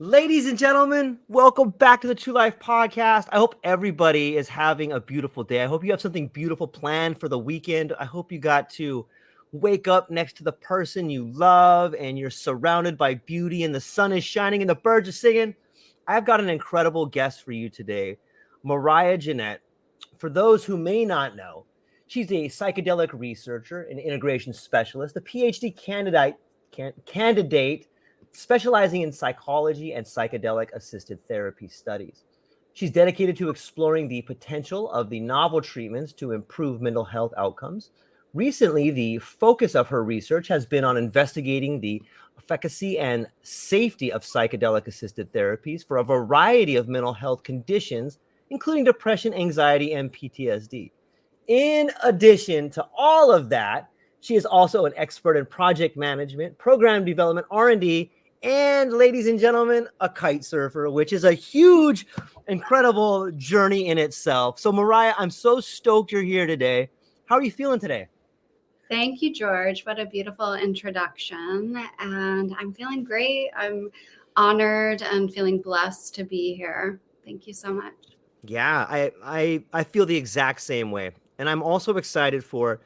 Ladies and gentlemen, welcome back to the True Life Podcast. I hope everybody is having a beautiful day. I hope you have something beautiful planned for the weekend. I hope you got to wake up next to the person you love and you're surrounded by beauty and the sun is shining and the birds are singing. I've got an incredible guest for you today, Myrriah Jannette. For those who may not know, she's a psychedelic researcher and integration specialist, a PhD candidate specializing in psychology and psychedelic-assisted therapy studies. She's dedicated to exploring the potential of the novel treatments to improve mental health outcomes. Recently, the focus of her research has been on investigating the efficacy and safety of psychedelic-assisted therapies for a variety of mental health conditions, including depression, anxiety, and PTSD. In addition to all of that, she is also an expert in project management, program development, R&D, and ladies and gentlemen, a kite surfer, which is a huge, incredible journey in itself. So Myrriah, I'm so stoked you're here today. How are you feeling today? Thank you, George. What a beautiful introduction. And I'm feeling great. I'm honored and feeling blessed to be here. Thank you so much. Yeah, I feel the exact same way. And I'm also excited for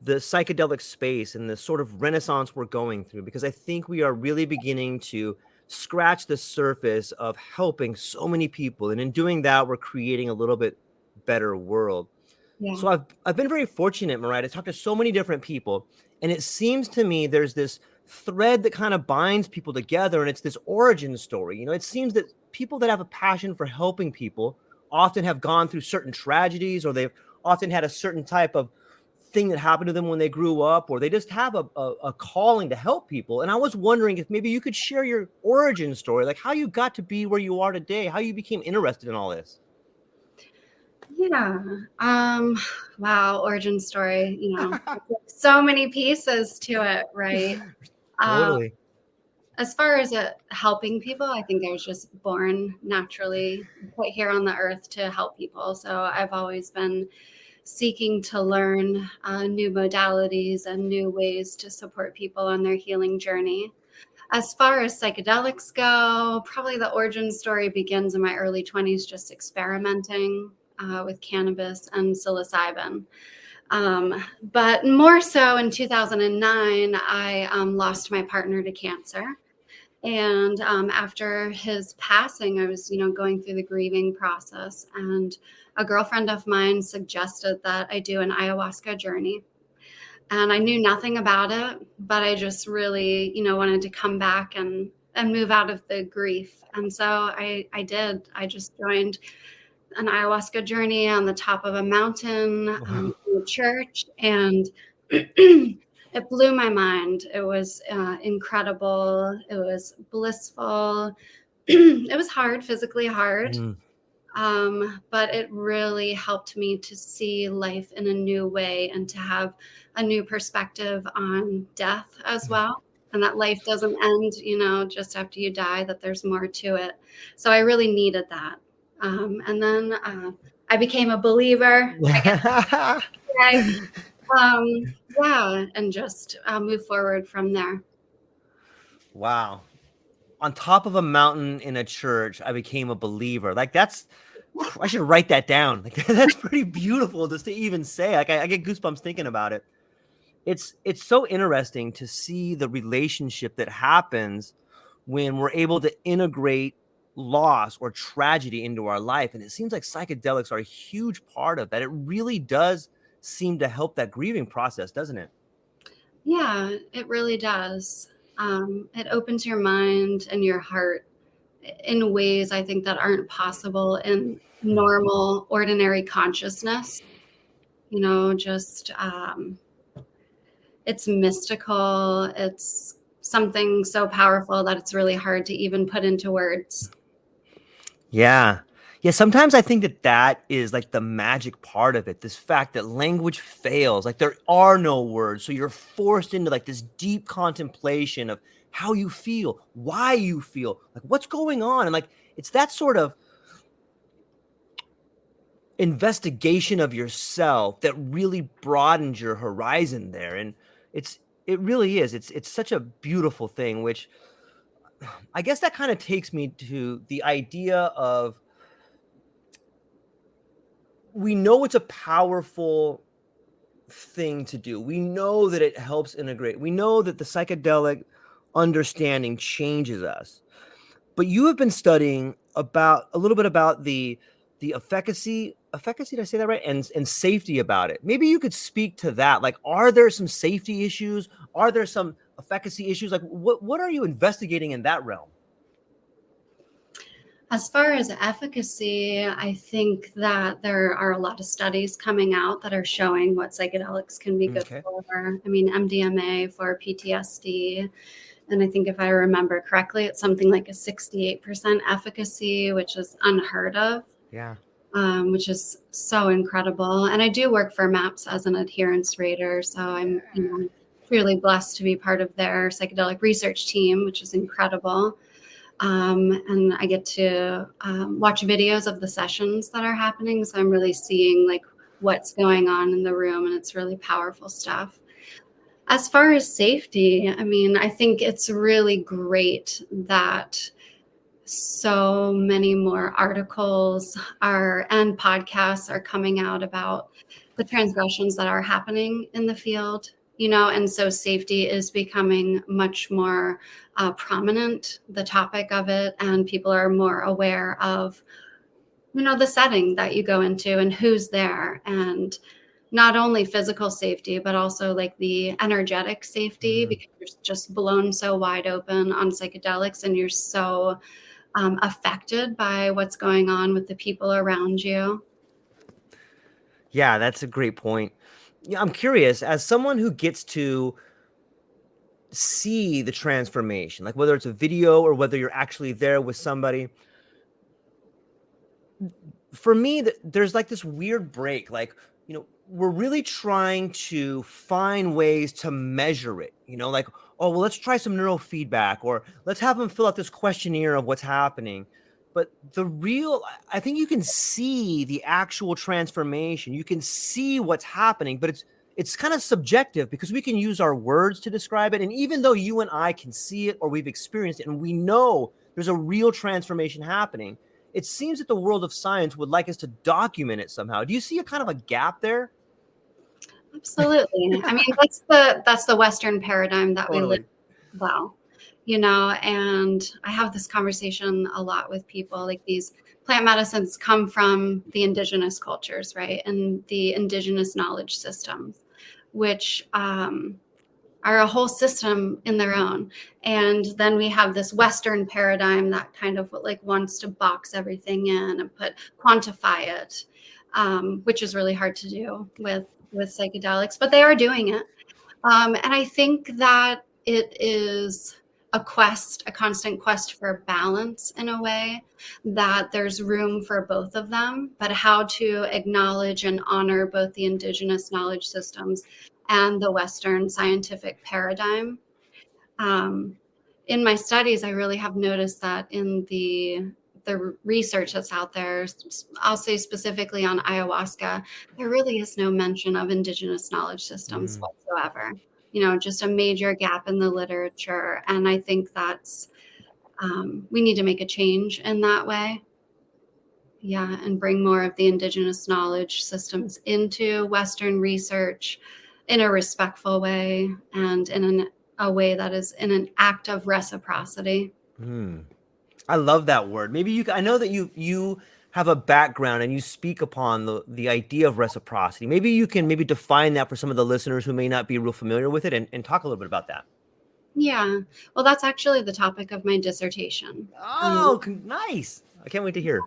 the psychedelic space and the sort of renaissance we're going through, because I think we are really beginning to scratch the surface of helping so many people. And in doing that, we're creating a little bit better world. Yeah. So I've been very fortunate, Myrriah, to talk to so many different people. And it seems to me there's this thread that kind of binds people together, and it's this origin story. You know, it seems that people that have a passion for helping people often have gone through certain tragedies, or they've often had a certain type of thing that happened to them when they grew up, or they just have a calling to help people. And I was wondering if maybe you could share your origin story, like how you got to be where you are today, how you became interested in all this. Yeah. Wow. Origin story, so many pieces to it, right? Totally. As far as helping people, I think I was just born naturally put here on the earth to help people. So I've always been seeking to learn new modalities and new ways to support people on their healing journey. As far as psychedelics go, probably the origin story begins in my early 20s, just experimenting with cannabis and psilocybin. But more so in 2009, I lost my partner to cancer. And after his passing, I was, going through the grieving process, and a girlfriend of mine suggested that I do an ayahuasca journey. And I knew nothing about it, but I just really, wanted to come back and move out of the grief. And so I did. I just joined an ayahuasca journey on the top of a mountain in a church, and it blew my mind. It was incredible. It was blissful. It was hard, physically hard. But it really helped me to see life in a new way and to have a new perspective on death as well. And that life doesn't end, just after you die, that there's more to it. So I really needed that. And then I became a believer. And just move forward from there. Wow. On top of a mountain in a church, I became a believer. Like I should write that down. Like that's pretty beautiful just to even say. Like I get goosebumps thinking about it. It's so interesting to see the relationship that happens when we're able to integrate loss or tragedy into our life. And it seems like psychedelics are a huge part of that. It really does seem to help that grieving process, doesn't it? Yeah, it really does. It opens your mind and your heart in ways I think that aren't possible in normal, ordinary consciousness. It's mystical. It's something so powerful that it's really hard to even put into words. Yeah. Yeah, sometimes I think that is like the magic part of it. This fact that language fails, like there are no words. So you're forced into like this deep contemplation of how you feel, why you feel, like what's going on. And like, it's that sort of investigation of yourself that really broadens your horizon there. And it really is. It's such a beautiful thing, which I guess that kind of takes me to the idea of, we know it's a powerful thing to do. We know that it helps integrate. We know that the psychedelic understanding changes us. But you have been studying about a little bit about the efficacy, did I say that right? And safety about it. Maybe you could speak to that. Like, are there some safety issues? Are there some efficacy issues? Like, what are you investigating in that realm? As far as efficacy, I think that there are a lot of studies coming out that are showing what psychedelics can be good Okay. for. I mean, MDMA for PTSD. And I think if I remember correctly, it's something like a 68% efficacy, which is unheard of, Yeah. which is so incredible. And I do work for MAPS as an adherence rater. So I'm, truly blessed to be part of their psychedelic research team, which is incredible. And I get to watch videos of the sessions that are happening. So I'm really seeing like what's going on in the room, and it's really powerful stuff. As far as safety, I mean, I think it's really great that so many more articles and podcasts are coming out about the transgressions that are happening in the field, and so safety is becoming much more prominent, the topic of it, and people are more aware of, the setting that you go into and who's there, and not only physical safety, but also like the energetic safety, Mhm. because you're just blown so wide open on psychedelics and you're so affected by what's going on with the people around you. Yeah, that's a great point. Yeah, I'm curious, as someone who gets to see the transformation, like whether it's a video or whether you're actually there with somebody, for me, there's like this weird break. Like, we're really trying to find ways to measure it, like, oh, well, let's try some neurofeedback, or let's have them fill out this questionnaire of what's happening. But I think you can see the actual transformation. You can see what's happening, but it's kind of subjective because we can use our words to describe it. And even though you and I can see it or we've experienced it and we know there's a real transformation happening, it seems that the world of science would like us to document it somehow. Do you see a kind of a gap there? Absolutely. I mean, that's the Western paradigm that we live Totally. well, and I have this conversation a lot with people. Like, these plant medicines come from the indigenous cultures, right? And the indigenous knowledge systems, which are a whole system in their own. And then we have this Western paradigm that kind of like wants to box everything in and quantify it, which is really hard to do with psychedelics, but they are doing it. And I think that it is a constant quest for balance, in a way, that there's room for both of them, but how to acknowledge and honor both the indigenous knowledge systems and the Western scientific paradigm. Um, in my studies, I really have noticed that in the research that's out there, I'll say specifically on ayahuasca, there really is no mention of indigenous knowledge systems Mm. whatsoever. Just a major gap in the literature. And I think that's, we need to make a change in that way. Yeah, and bring more of the indigenous knowledge systems into Western research in a respectful way, and a way that is in an act of reciprocity. Mm. I love that word. Maybe I know that you have a background and you speak upon the idea of reciprocity. Maybe you can maybe define that for some of the listeners who may not be real familiar with it, and talk a little bit about that. Yeah, well, that's actually the topic of my dissertation. Oh, nice. I can't wait to hear.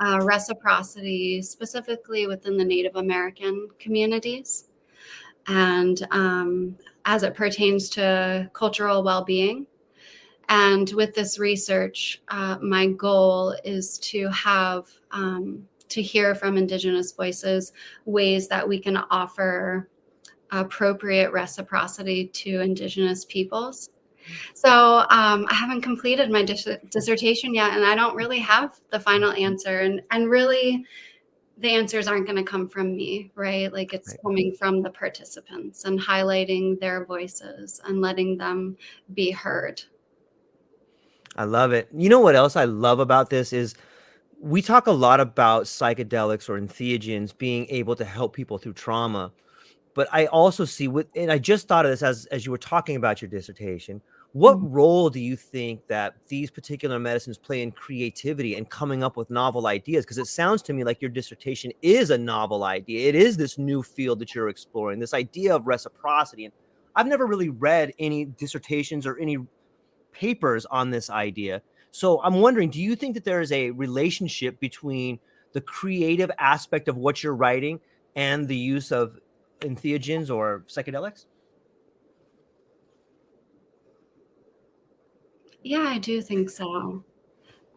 Reciprocity, specifically within the Native American communities, and as it pertains to cultural well-being. And with this research, my goal is to have to hear from Indigenous voices ways that we can offer appropriate reciprocity to Indigenous peoples. So I haven't completed my dissertation yet, and I don't really have the final answer. And really, the answers aren't going to come from me, right? Like, it's Right. coming from the participants and highlighting their voices and letting them be heard. I love it. You know what else I love about this is we talk a lot about psychedelics or entheogens being able to help people through trauma. But I also see and I just thought of this as you were talking about your dissertation. What Mhm. role do you think that these particular medicines play in creativity and coming up with novel ideas? Because it sounds to me like your dissertation is a novel idea. It is this new field that you're exploring, this idea of reciprocity. And I've never really read any dissertations or any papers on this idea. So I'm wondering, do you think that there is a relationship between the creative aspect of what you're writing and the use of entheogens or psychedelics? Yeah, I do think so.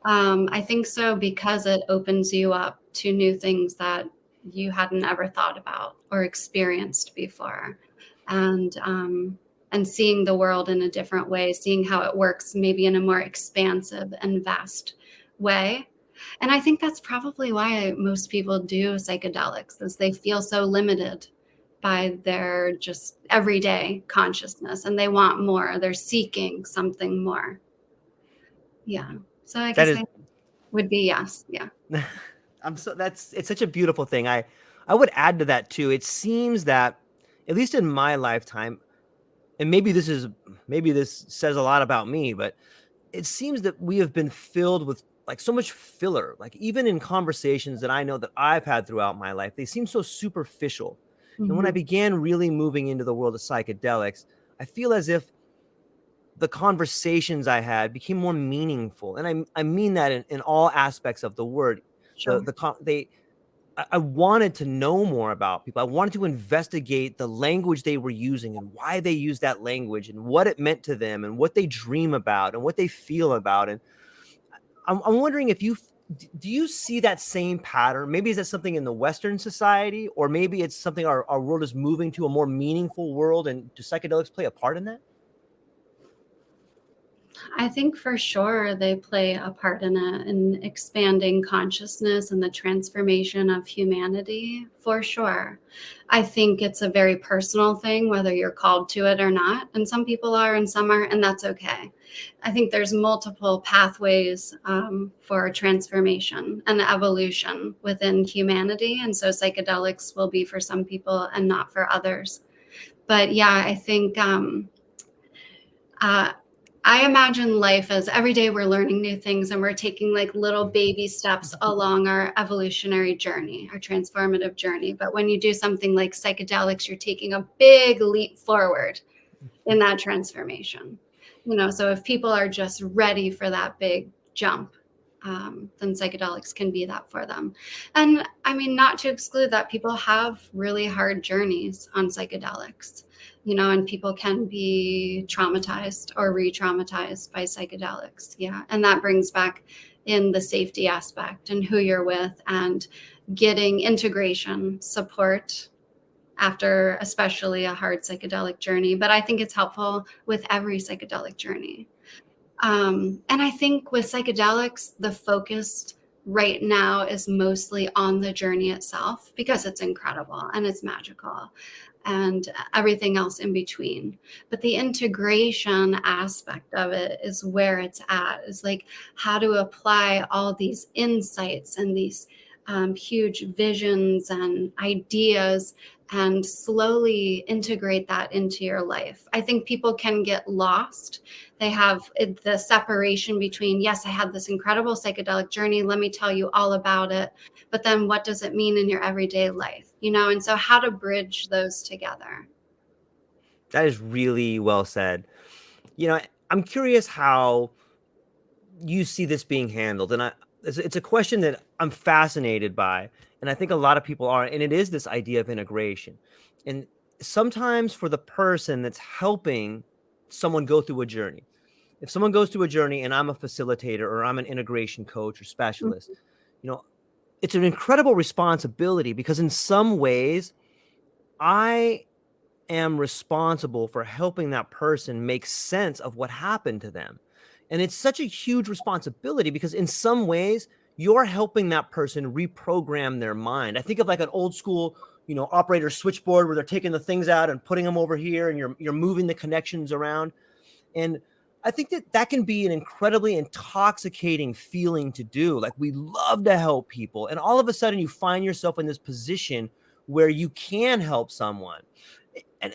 I think so because it opens you up to new things that you hadn't ever thought about or experienced before. And and seeing the world in a different way, seeing how it works maybe in a more expansive and vast way. And I think that's probably why most people do psychedelics, is they feel so limited by their just everyday consciousness and they want more. They're seeking something more. Yeah. So I That guess is I would be yes. Yeah. it's such a beautiful thing. I would add to that too. It seems that at least in my lifetime, and maybe this says a lot about me, but it seems that we have been filled with like so much filler, like even in conversations that I know that I've had throughout my life, they seem so superficial. And when I Mhm. began really moving into the world of psychedelics, I feel as if the conversations I had became more meaningful. And I mean that in all aspects of the word. Sure. I wanted to know more about people. I wanted to investigate the language they were using and why they used that language and what it meant to them and what they dream about and what they feel about. And I'm wondering if do you see that same pattern? Maybe is that something in the Western society, or maybe it's something our world is moving to a more meaningful world, and do psychedelics play a part in that? I think for sure they play a part in it, in expanding consciousness and the transformation of humanity, for sure. I think it's a very personal thing, whether you're called to it or not. And some people are and some aren't, and that's okay. I think there's multiple pathways for transformation and evolution within humanity. And so psychedelics will be for some people and not for others. But yeah, I think uh, I imagine life as every day we're learning new things and we're taking like little baby steps along our evolutionary journey, our transformative journey. But when you do something like psychedelics, you're taking a big leap forward in that transformation. So if people are just ready for that big jump, then psychedelics can be that for them. And I mean, not to exclude that people have really hard journeys on psychedelics, and people can be traumatized or re-traumatized by psychedelics. Yeah. And that brings back in the safety aspect and who you're with and getting integration support after especially a hard psychedelic journey. But I think it's helpful with every psychedelic journey. And I think with psychedelics, the focus right now is mostly on the journey itself because it's incredible and it's magical and everything else in between. But the integration aspect of it is where it's at, is like how to apply all these insights and these huge visions and ideas and slowly integrate that into your life. I think people can get lost. They have the separation between, yes, I had this incredible psychedelic journey. Let me tell you all about it. But then what does it mean in your everyday life? And so how to bridge those together. That is really well said. I'm curious how you see this being handled, and it's a question that I'm fascinated by, and I think a lot of people are, and it is this idea of integration. And sometimes for the person that's helping someone go through a journey, if someone goes through a journey and I'm a facilitator or I'm an integration coach or specialist, Mhm. you know, it's an incredible responsibility because in some ways I am responsible for helping that person make sense of what happened to them. And it's such a huge responsibility because in some ways you're helping that person reprogram their mind. I think of like an old school, operator switchboard where they're taking the things out and putting them over here and you're moving the connections around. And I think that can be an incredibly intoxicating feeling to do. Like, we love to help people, and all of a sudden you find yourself in this position where you can help someone. And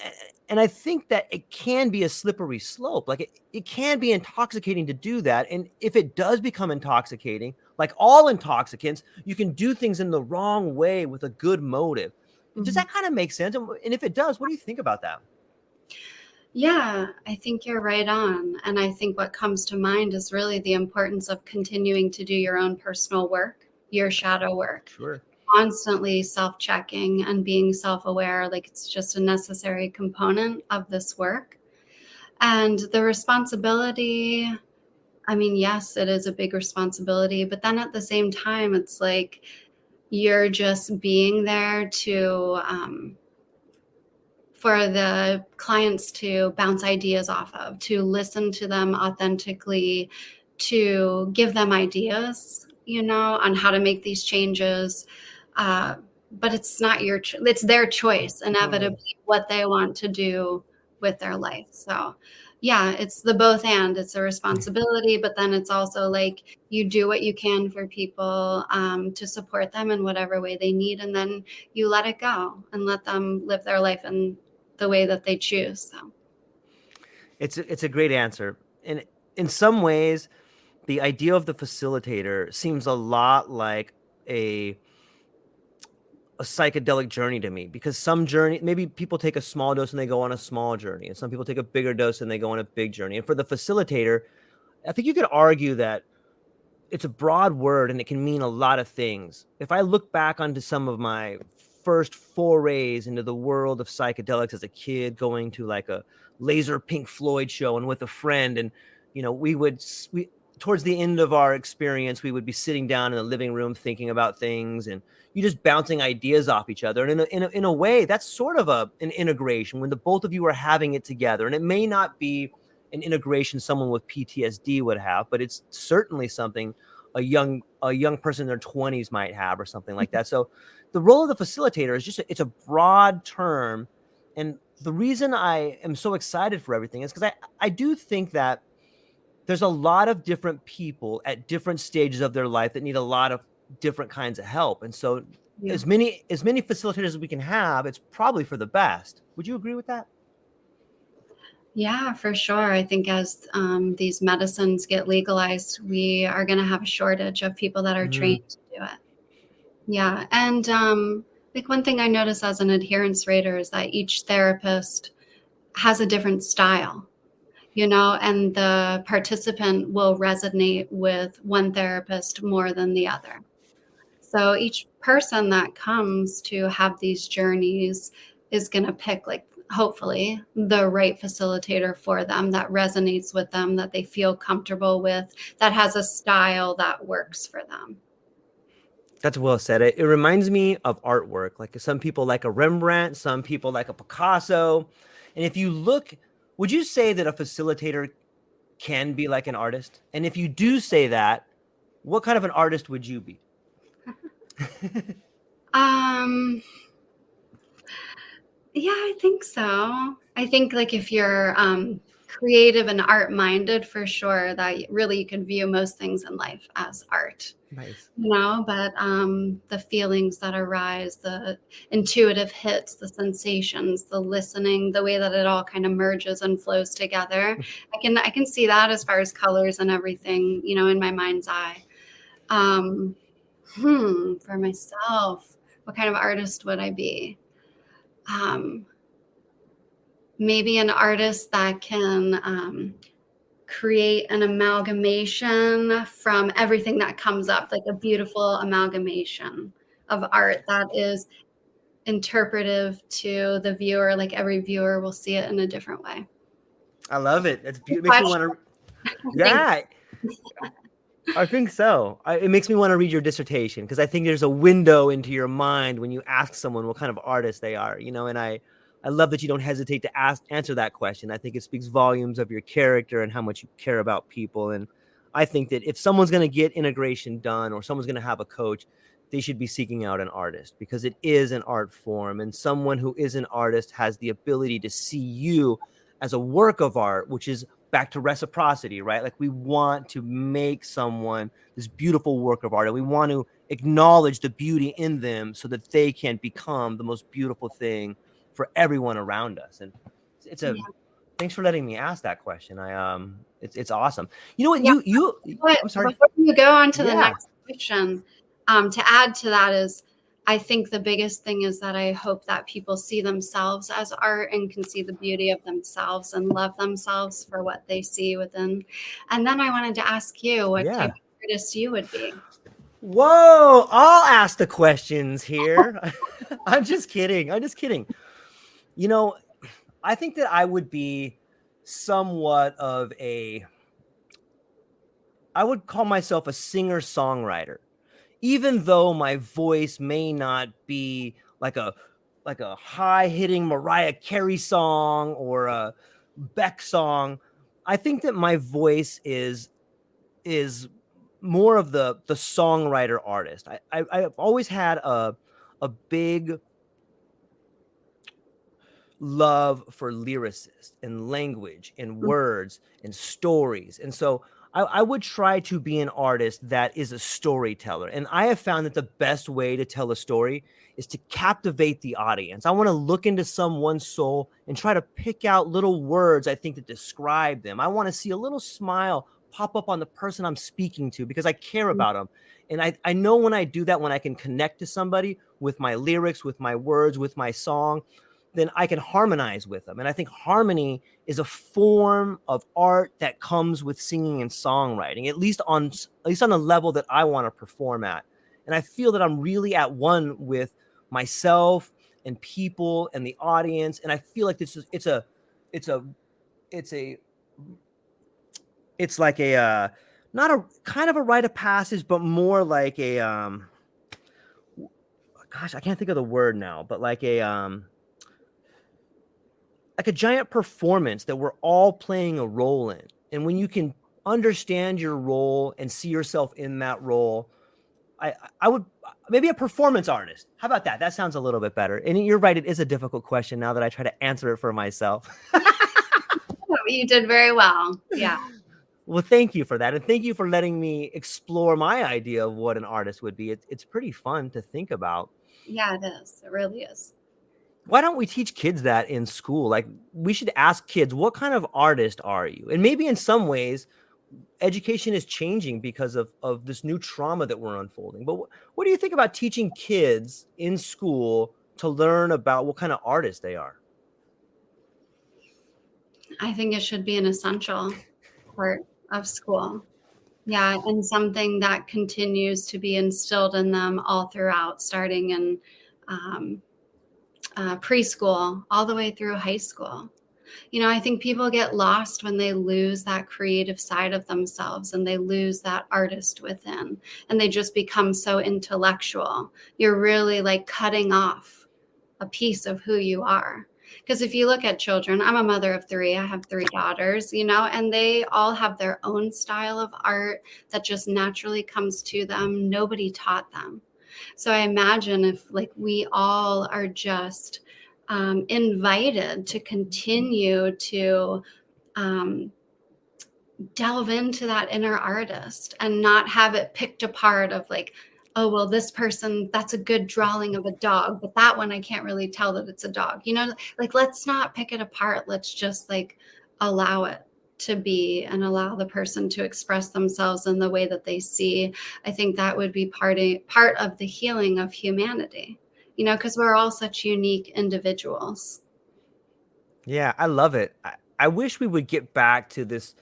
and I think that it can be a slippery slope. Like, it can be intoxicating to do that. And if it does become intoxicating, like all intoxicants, you can do things in the wrong way with a good motive. Does Mhm. that kind of make sense? And if it does, what do you think about that? Yeah, I think you're right on. And I think what comes to mind is really the importance of continuing to do your own personal work, your shadow work, Sure. constantly self-checking and being self-aware. Like, it's just a necessary component of this work. And the responsibility, I mean, yes, it is a big responsibility, but then at the same time, it's like you're just being there to for the clients to bounce ideas off of, to listen to them authentically, to give them ideas, on how to make these changes. But it's not it's their choice, Totally. inevitably, what they want to do with their life. So, yeah, it's the both and. It's a responsibility, but then it's also like you do what you can for people, to support them in whatever way they need, and then you let it go and let them live their life in the way that they choose. So, It's a great answer. And in some ways, the idea of the facilitator seems a lot like a psychedelic journey to me, because some journey, maybe people take a small dose and they go on a small journey, and some people take a bigger dose and they go on a big journey. And for the facilitator, I think you could argue that it's a broad word and it can mean a lot of things. If I look back onto some of my first forays into the world of psychedelics as a kid, going to like a laser Pink Floyd show and with a friend, and we towards the end of our experience, we would be sitting down in the living room thinking about things, and you just bouncing ideas off each other. And in a way, that's sort of an integration when the both of you are having it together. And it may not be an integration someone with PTSD would have, but it's certainly something a young person in their 20s might have, or something like that. So the role of the facilitator is just it's a broad term. And the reason I am so excited for everything is because I do think that there's a lot of different people at different stages of their life that need a lot of different kinds of help. And so yeah. as many facilitators as we can have, it's probably for the best. Would you agree with that? Yeah, for sure. I think as these medicines get legalized, we are going to have a shortage of people that are Mm, trained to do it. Yeah. And like, one thing I notice as an adherence rater is that each therapist has a different style, and the participant will resonate with one therapist more than the other. So each person that comes to have these journeys is going to pick, like, hopefully the right facilitator for them that resonates with them, that they feel comfortable with, that has a style that works for them. that's well said. It reminds me of artwork. Like, some people like a Rembrandt, some people like a Picasso. And if you look, would you say that a facilitator can be like an artist? And if you do say that, what kind of an artist would you be? Um, yeah, I think so. I think, like, if you're creative and art minded, for sure, that really you can view most things in life as art. Nice. But the feelings that arise, the intuitive hits, the sensations, the listening, the way that it all kind of merges and flows together, I can see that as far as colors and everything, in my mind's eye. Um, for myself, what kind of artist would I be? Um, Maybe an artist that can create an amalgamation from everything that comes up, like a beautiful amalgamation of art that is interpretive to the viewer. Like, every viewer will see it in a different way. I love it. It's Good beautiful. It makes me want question. to. Thank Yeah, I think so. It makes me want to read your dissertation, because I think there's a window into your mind when you ask someone what kind of artist they are, and I love that you don't hesitate to answer that question. I think it speaks volumes of your character and how much you care about people. And I think that if someone's going to get integration done, or someone's going to have a coach, they should be seeking out an artist, because it is an art form. And someone who is an artist has the ability to see you as a work of art, which is back to reciprocity, right? Like we want to make someone this beautiful work of art, and we want to acknowledge the beauty in them so that they can become the most beautiful thing for everyone around us. And it's a Yeah. thanks for letting me ask that question. It's awesome. You know what? Yeah. But I'm sorry. before you go on to the Yeah. next question, to add to that is, I think the biggest thing is that I hope that people see themselves as art and can see the beauty of themselves and love themselves for what they see within. And then I wanted to ask you what type Yeah. of artist you would be. Whoa, I'll ask the questions here. I'm just kidding. I'm just kidding. You know, I think that I would be somewhat of I would call myself a singer-songwriter. Even though my voice may not be like a high-hitting Myrriah Carey song or a Beck song, I think that my voice is more of the songwriter artist. I've always had a big love for lyricists and language and words and stories. And so I would try to be an artist that is a storyteller. And I have found that the best way to tell a story is to captivate the audience. I want to look into someone's soul and try to pick out little words I think that describe them. I want to see a little smile pop up on the person I'm speaking to because I care about them. And I know when I do that, when I can connect to somebody with my lyrics, with my words, with my song, then I can harmonize with them. And I think harmony is a form of art that comes with singing and songwriting, at least on the level that I want to perform at. And I feel that I'm really at one with myself and people and the audience. And I feel like it's like a not a kind of a rite of passage, but more like a gosh, I can't think of the word now, but like a giant performance that we're all playing a role in. And when you can understand your role and see yourself in that role, I would maybe a performance artist. How about that? That sounds a little bit better. And you're right, it is a difficult question now that I try to answer it for myself. You did very well. Yeah. Well, thank you for that. And thank you for letting me explore my idea of what an artist would be. It's pretty fun to think about. Yeah, it is. It really is. Why don't we teach kids that in school? Like we should ask kids, what kind of artist are you? And maybe in some ways, education is changing because of this new trauma that we're unfolding. But what do you think about teaching kids in school to learn about what kind of artists they are? I think it should be an essential part of school. Yeah, and something that continues to be instilled in them all throughout, starting in um, preschool all the way through high school. You know, I think people get lost when they lose that creative side of themselves and they lose that artist within and they just become so intellectual. You're really like cutting off a piece of who you are. Because if you look at children, I'm a mother of three, I have three daughters, you know, and they all have their own style of art that just naturally comes to them. Nobody taught them. So I imagine if like we all are just invited to continue to delve into that inner artist and not have it picked apart of like, oh, well, this person, that's a good drawing of a dog, but that one I can't really tell that it's a dog. You know, like let's not pick it apart. Let's just like allow it to be and allow the person to express themselves in the way that they see. I think that would be part of the healing of humanity, you know, because we're all such unique individuals. Yeah, I love it. I wish we would get back to this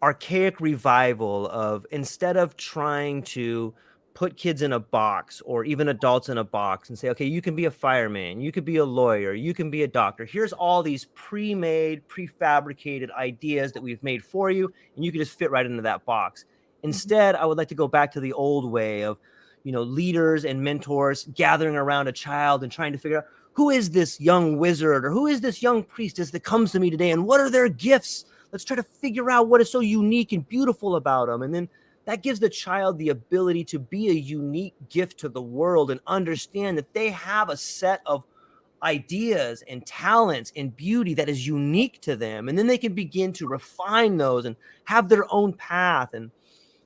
archaic revival of instead of trying to put kids in a box or even adults in a box and say, okay, you can be a fireman, you could be a lawyer, you can be a doctor. Here's all these pre-made, prefabricated ideas that we've made for you, and you can just fit right into that box. Instead, I would like to go back to the old way of, leaders and mentors gathering around a child and trying to figure out who is this young wizard or who is this young priestess that comes to me today and what are their gifts? Let's try to figure out what is so unique and beautiful about them. And then that gives the child the ability to be a unique gift to the world and understand that they have a set of ideas and talents and beauty that is unique to them. And then they can begin to refine those and have their own path. And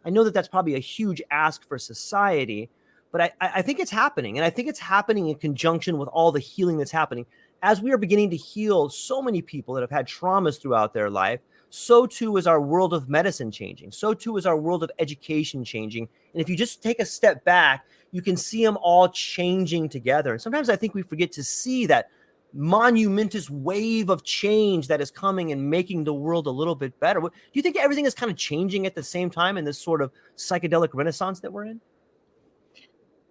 I know that that's probably a huge ask for society, but I think it's happening. And I think it's happening in conjunction with all the healing that's happening. As we are beginning to heal so many people that have had traumas throughout their life, so too is our world of medicine changing. So too is our world of education changing. And if you just take a step back, you can see them all changing together. And sometimes I think we forget to see that monumentous wave of change that is coming and making the world a little bit better. Do you think everything is kind of changing at the same time in this sort of psychedelic renaissance that we're in?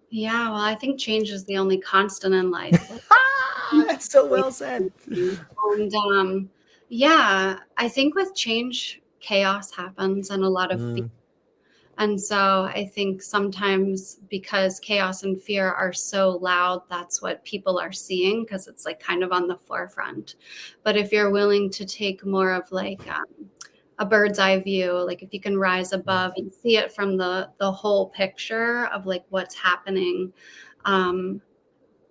Yeah, well, I think change is the only constant in life. Like, That's so well said. and yeah, I think with change, chaos happens and a lot of fear. Mm, And so I think sometimes because chaos and fear are so loud, that's what people are seeing because it's like kind of on the forefront. But if you're willing to take more of like a bird's eye view, like if you can rise above and see it from the whole picture of like what's happening, um,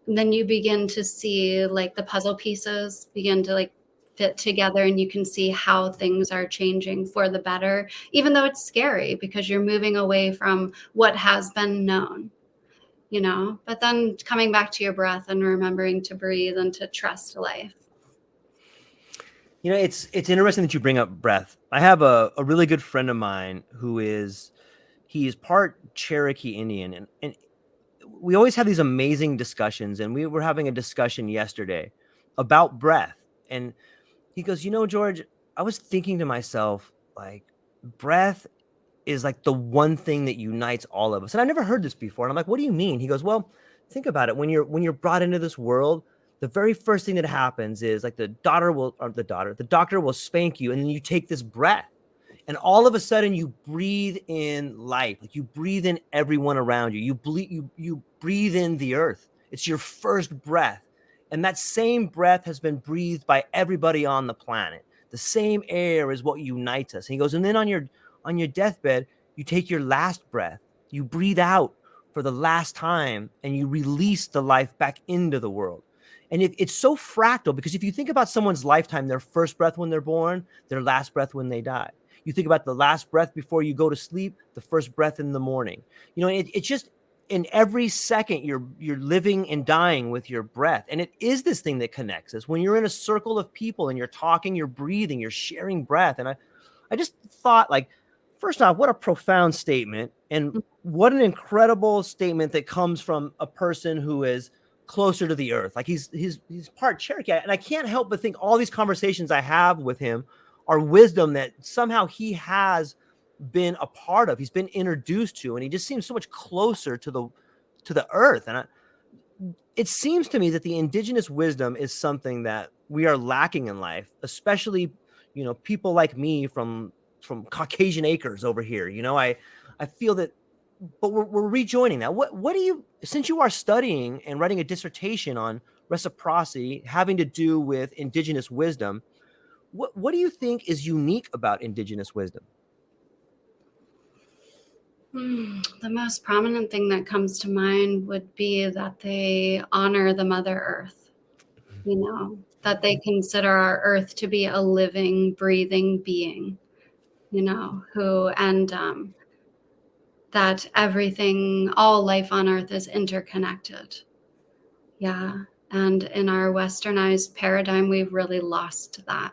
then you begin to see like the puzzle pieces begin to like fit together, and you can see how things are changing for the better, even though it's scary because you're moving away from what has been known, you know, but then coming back to your breath and remembering to breathe and to trust life. You know, it's interesting that you bring up breath. I have a really good friend of mine he is part Cherokee Indian, and we always have these amazing discussions. And we were having a discussion yesterday about breath. And he goes, George, I was thinking to myself, like, breath is like the one thing that unites all of us. And I never heard this before. And I'm like, what do you mean? He goes, well, think about it. When you're brought into this world, the very first thing that happens is like the doctor will spank you, and then you take this breath. And all of a sudden you breathe in life. Like you breathe in everyone around you. You breathe in the earth. It's your first breath. And that same breath has been breathed by everybody on the planet. The same air is what unites us. And he goes, and then on your deathbed, you take your last breath. You breathe out for the last time, and you release the life back into the world. And it's so fractal, because if you think about someone's lifetime, their first breath when they're born, their last breath when they die. You think about the last breath before you go to sleep, the first breath in the morning. It's just in every second you're living and dying with your breath. And it is this thing that connects us. When you're in a circle of people and you're talking, you're breathing, you're sharing breath. And I just thought, like, first off, what a profound statement, and what an incredible statement that comes from a person who is closer to the earth. Like he's part Cherokee. And I can't help but think all these conversations I have with him are wisdom that somehow he has been a part of, he's been introduced to, and he just seems so much closer to the earth. And it seems to me that the indigenous wisdom is something that we are lacking in life, especially, people like me from Caucasian acres over here. I feel that, but we're rejoining that. What do you, since you are studying and writing a dissertation on reciprocity having to do with indigenous wisdom, what do you think is unique about indigenous wisdom? The most prominent thing that comes to mind would be that they honor the Mother Earth, that they consider our earth to be a living, breathing being, and that everything, all life on earth is interconnected. Yeah. And in our westernized paradigm, we've really lost that.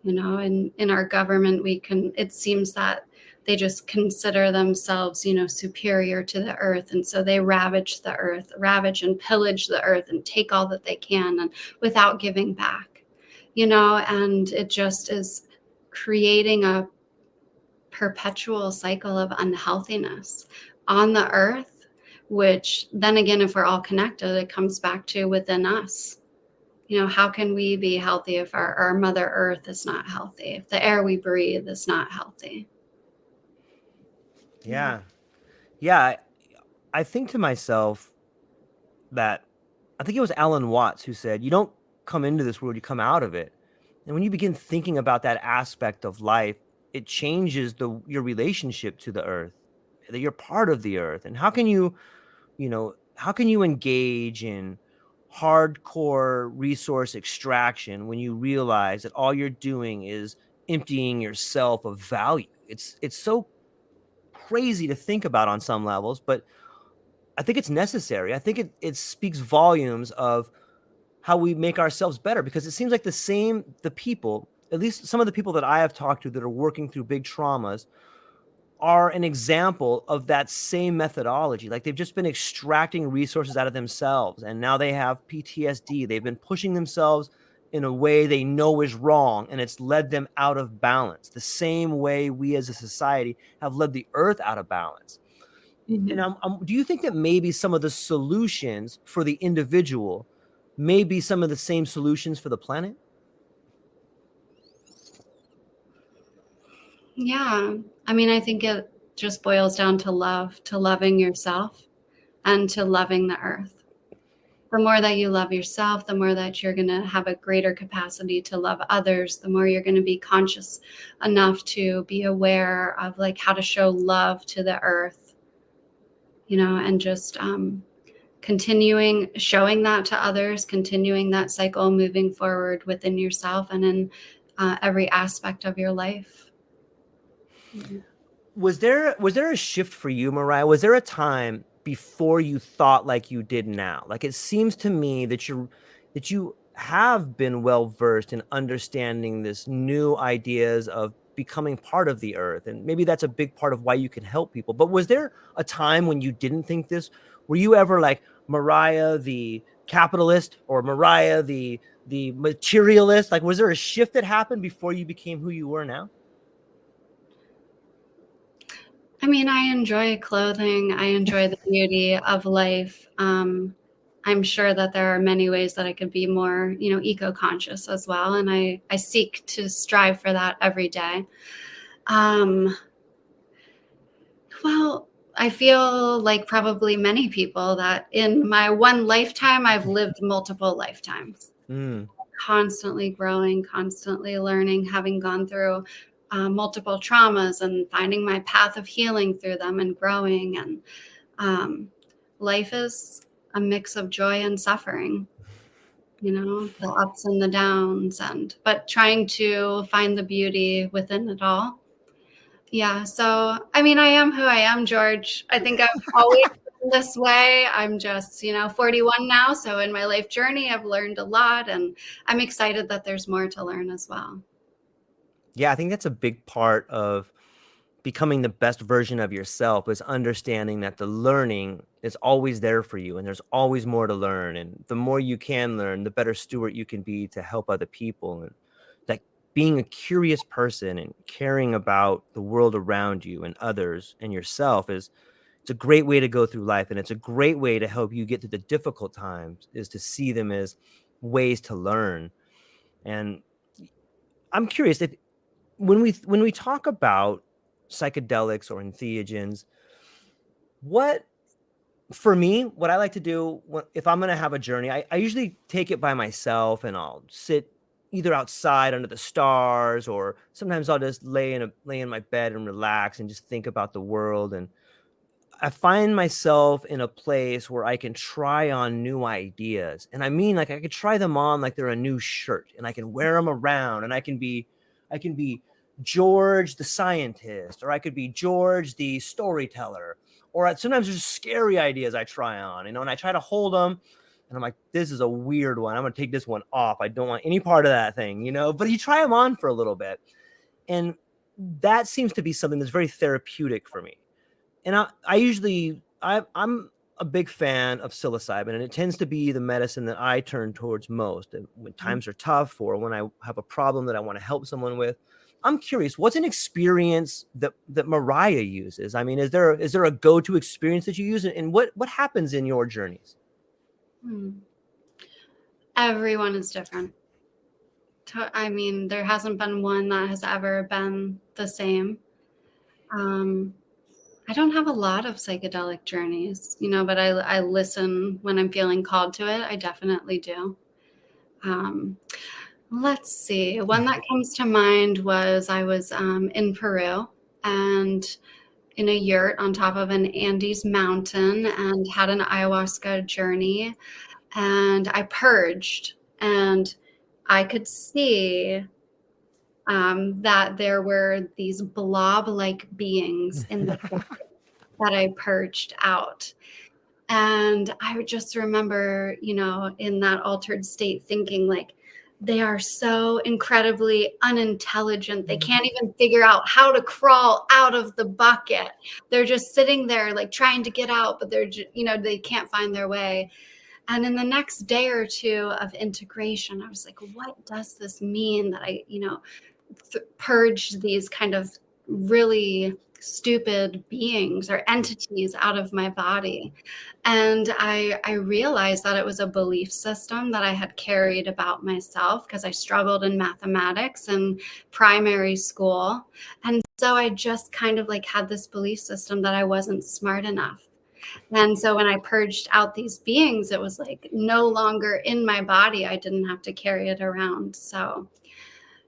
And in our government, it seems that they just consider themselves, superior to the earth. And so they ravage and pillage the earth and take all that they can, and without giving back, and it just is creating a perpetual cycle of unhealthiness on the earth, which then again, if we're all connected, it comes back to within us. How can we be healthy if our Mother Earth is not healthy, if the air we breathe is not healthy? Yeah. Yeah. I think to myself that I think it was Alan Watts who said, you don't come into this world, you come out of it. And when you begin thinking about that aspect of life, it changes your relationship to the earth, that you're part of the earth. And how can you engage in hardcore resource extraction when you realize that all you're doing is emptying yourself of value. It's so crazy to think about on some levels, but I think it's necessary. I think it speaks volumes of how we make ourselves better, because it seems like the people, at least some of the people that I have talked to that are working through big traumas, are an example of that same methodology. Like they've just been extracting resources out of themselves, and now they have PTSD. They've been pushing themselves in a way they know is wrong, and it's led them out of balance, the same way we as a society have led the earth out of balance. And Mhm. do you think that maybe some of the solutions for the individual may be some of the same solutions for the planet? Yeah. I mean, I think it just boils down to love, to loving yourself and to loving the earth. The more that you love yourself, the more that you're going to have a greater capacity to love others, the more you're going to be conscious enough to be aware of like how to show love to the earth, and just continuing showing that to others, continuing that cycle, moving forward within yourself and in every aspect of your life. Mhm. Was there a shift for you, Myrriah? Was there a time before you thought like you did now? Like it seems to me that you have been well versed in understanding this new ideas of becoming part of the earth, and maybe that's a big part of why you can help people. But was there a time when you didn't think this? Were you ever like Myrriah the capitalist, or Myrriah the materialist? Like was there a shift that happened before you became who you were now? I mean, I enjoy clothing. I enjoy the beauty of life. I'm sure that there are many ways that I could be more, eco-conscious as well. And I seek to strive for that every day. Um, well, I feel like probably many people that in my one lifetime, I've lived multiple lifetimes, Mm. constantly growing, constantly learning, having gone through multiple traumas and finding my path of healing through them and growing. And um, life is a mix of joy and suffering, the ups and the downs, but trying to find the beauty within it all. Yeah. So, I mean, I am who I am, George. I think I've always been this way. I'm just, 41 now. So in my life journey, I've learned a lot, and I'm excited that there's more to learn as well. Yeah, I think that's a big part of becoming the best version of yourself, is understanding that the learning is always there for you and there's always more to learn. And the more you can learn, the better steward you can be to help other people. And that being a curious person and caring about the world around you and others and yourself is it's a great way to go through life. And it's a great way to help you get through the difficult times, is to see them as ways to learn. And I'm curious if when we talk about psychedelics or entheogens, what for me, what I like to do if I'm going to have a journey, I usually take it by myself, and I'll sit either outside under the stars, or sometimes I'll just lay in my bed and relax and just think about the world. And I find myself in a place where I can try on new ideas. And I mean, like I could try them on like they're a new shirt, and I can wear them around, and I can be George the scientist, or I could be George the storyteller. Or sometimes there's scary ideas I try on, and I try to hold them, and I'm like, this is a weird one. I'm going to take this one off. I don't want any part of that thing. But you try them on for a little bit. And that seems to be something that's very therapeutic for me. And I'm a big fan of psilocybin, and it tends to be the medicine that I turn towards most when times are tough, or when I have a problem that I want to help someone with. I'm curious, what's an experience that Myrriah uses? I mean, is there a go-to experience that you use, and what happens in your journeys? Hmm. Everyone is different. I mean, there hasn't been one that has ever been the same. Um, I don't have a lot of psychedelic journeys, but I listen when I'm feeling called to it. I definitely do. Um, let's see. One that comes to mind was I was in Peru and in a yurt on top of an Andes mountain and had an ayahuasca journey. and I purged, and I could see that there were these blob-like beings in the bucket that I purged out. And I would just remember, in that altered state thinking like, they are so incredibly unintelligent. They can't even figure out how to crawl out of the bucket. They're just sitting there like trying to get out, but they're just, they can't find their way. And in the next day or two of integration, I was like, what does this mean that I, purged these kind of really stupid beings or entities out of my body? And I realized that it was a belief system that I had carried about myself because I struggled in mathematics in primary school. And so I just kind of like had this belief system that I wasn't smart enough. And so when I purged out these beings, it was like no longer in my body. I didn't have to carry it around. So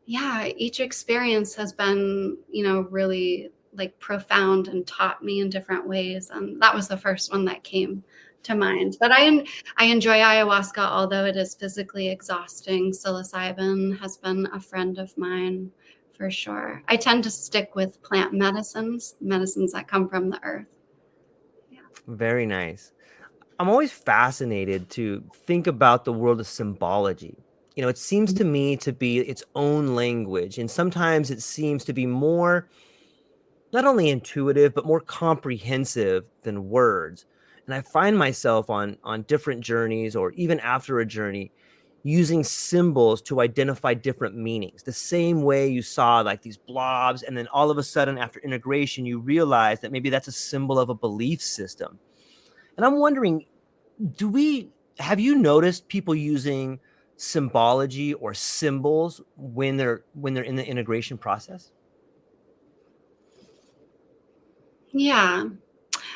yeah, each experience has been, really like profound and taught me in different ways. And that was the first one that came to mind. But I enjoy ayahuasca, although it is physically exhausting. Psilocybin has been a friend of mine for sure. I tend to stick with plant medicines that come from the earth. Yeah. Very nice. I'm always fascinated to think about the world of symbology. It seems to me to be its own language, and sometimes it seems to be more not only intuitive but more comprehensive than words. And I find myself on different journeys, or even after a journey, using symbols to identify different meanings. The same way you saw like these blobs, and then all of a sudden after integration you realize that maybe that's a symbol of a belief system. And I'm wondering, have you noticed people using symbology or symbols when they're in the integration process? Yeah.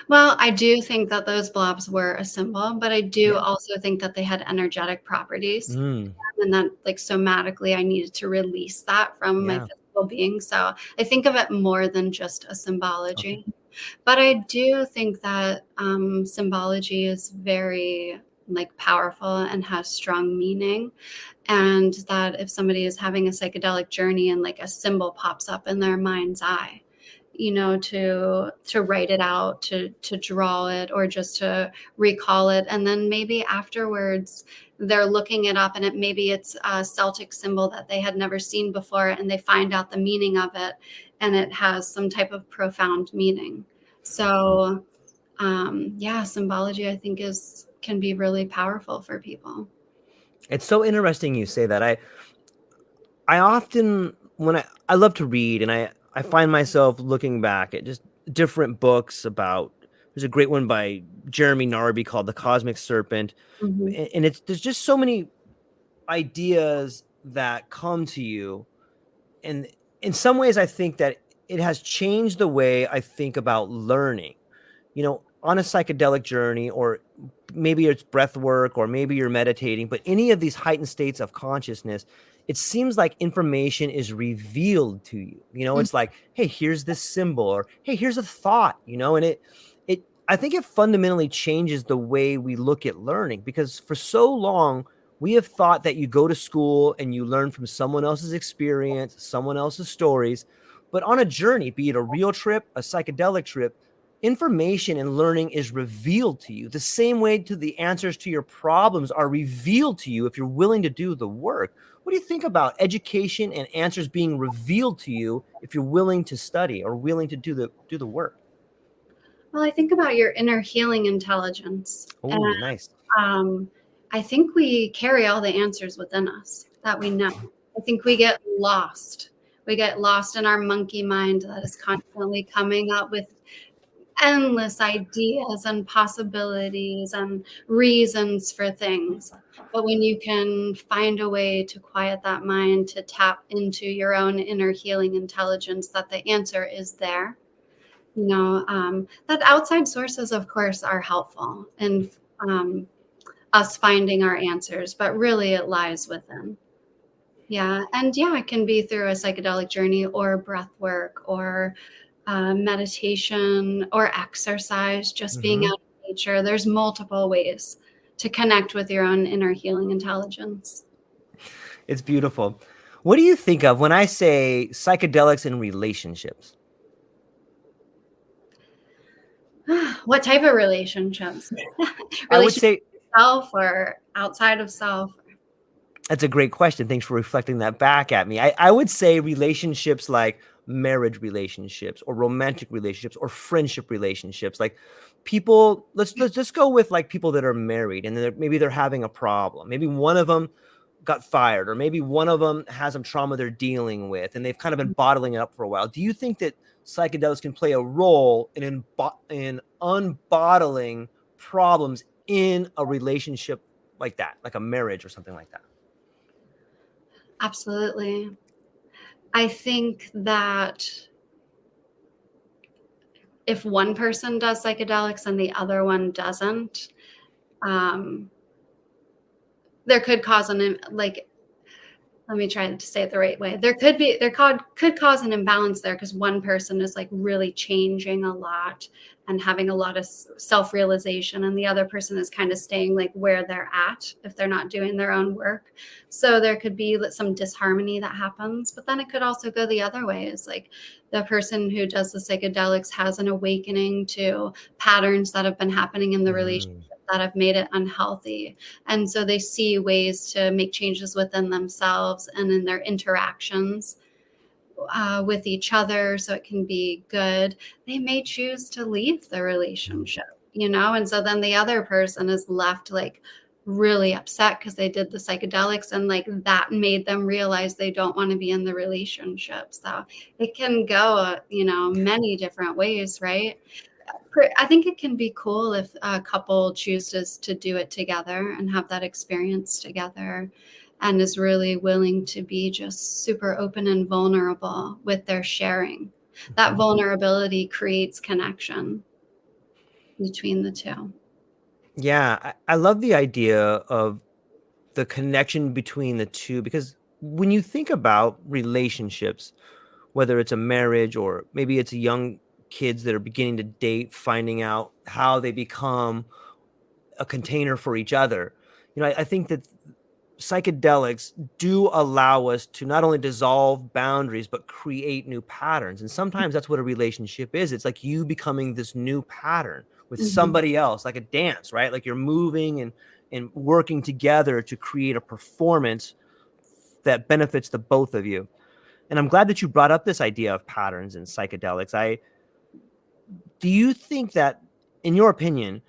Well, I do think that those blobs were a symbol, but I do also think that they had energetic properties, Mm, and that like somatically I needed to release that from my yeah. physical being. So I think of it more than just a Okay. symbology. But I do think that symbology is very like powerful and has strong meaning. And that if somebody is having a psychedelic journey and like a symbol pops up in their mind's eye, to write it out, to draw it, or just to recall it, and then maybe afterwards they're looking it up, and maybe it's a Celtic symbol that they had never seen before, and they find out the meaning of it, and it has some type of profound meaning. So yeah, symbology I think can be really powerful for people. It's so interesting you say that. I often when I love to read, and I find myself looking back at just different books about. There's a great one by Jeremy Narby called The Cosmic Serpent, Mhm. and it's there's just so many ideas that come to you. And in some ways I think that it has changed the way I think about learning. On a psychedelic journey, or maybe it's breath work, or maybe you're meditating, but any of these heightened states of consciousness, it seems like information is revealed to you. It's like, hey, here's this symbol, or hey, here's a thought, and I think it fundamentally changes the way we look at learning, because for so long we have thought that you go to school and you learn from someone else's experience, someone else's stories. But on a journey, be it a real trip, a psychedelic trip, information and learning is revealed to you the same way to the answers to your problems are revealed to you if you're willing to do the work. What do you think about education and answers being revealed to you if you're willing to study or willing to do the work? Well, I think about your inner healing intelligence. And Oh, nice. um, I think we carry all the answers within us that we know. I think we get lost. We get lost in our monkey mind that is constantly coming up with endless ideas and possibilities and reasons for things. But when you can find a way to quiet that mind, to tap into your own inner healing intelligence, that the answer is there. That outside sources, of course, are helpful in um, us finding our answers, but really it lies within. Yeah. And yeah, it can be through a psychedelic journey or breath work or meditation or exercise, just being Hmm. out in nature. There's multiple ways to connect with your own inner healing intelligence. It's beautiful. What do you think of when I say psychedelics in relationships? What type of relationships? I would Relationship say with self or outside of self? that's a great question. Thanks for reflecting that back at me. I would say relationships like marriage relationships or romantic relationships or friendship relationships. Like people, let's just go with like people that are married and maybe they're having a problem. Maybe one of them got fired, or maybe one of them has some trauma they're dealing with and they've kind of been bottling it up for a while. Do you think that psychedelics can play a role in unbottling problems in a relationship like that, like a marriage or something like that? Absolutely. I think that if one person does psychedelics and the other one doesn't, there could cause let me try to say it the right way. Could cause an imbalance there because one person is like really changing a lot and having a lot of self-realization, and the other person is kind of staying like where they're at if they're not doing their own work. So there could be some disharmony that happens, but then it could also go the other way. Is like the person who does the psychedelics has an awakening to patterns that have been happening in the relationship that have made it unhealthy. And so they see ways to make changes within themselves and in their interactions with each other so it can be good. They may choose to leave the relationship, and so then the other person is left like really upset because they did the psychedelics and like that made them realize they don't want to be in the relationship. So it can go, many different ways, right? I think it can be cool if a couple chooses to do it together and have that experience together and is really willing to be just super open and vulnerable with their sharing. That vulnerability creates connection between the two. Yeah, I love the idea of the connection between the two, because when you think about relationships, whether it's a marriage or maybe it's young kids that are beginning to date, finding out how they become a container for each other, I think that psychedelics do allow us to not only dissolve boundaries but create new patterns. And sometimes that's what a relationship is. It's like you becoming this new pattern with Mhm. somebody else, like a dance, right? Like you're moving and working together to create a performance that benefits the both of you. And I'm glad that you brought up this idea of patterns and psychedelics. Do you think that, in your opinion,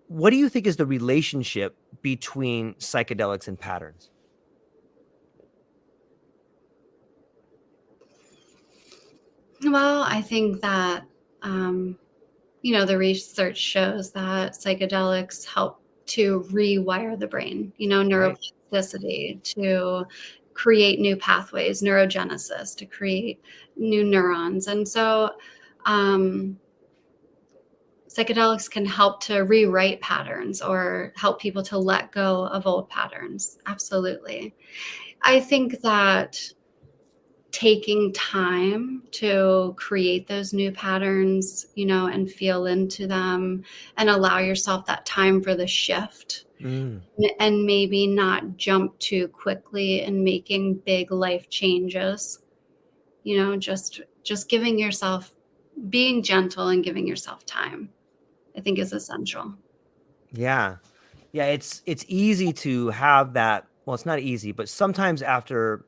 what do you think is the relationship between psychedelics and patterns? Well, I think that, the research shows that psychedelics help to rewire the brain, Right. neuroplasticity to create new pathways, neurogenesis to create new neurons. And so um, psychedelics can help to rewrite patterns or help people to let go of old patterns. Absolutely. I think that taking time to create those new patterns, and feel into them and allow yourself that time for the shift Mm. and maybe not jump too quickly in making big life changes, just giving yourself, being gentle and giving yourself time, I think is essential. Yeah. Yeah, it's easy to have that. Well, it's not easy, but sometimes after,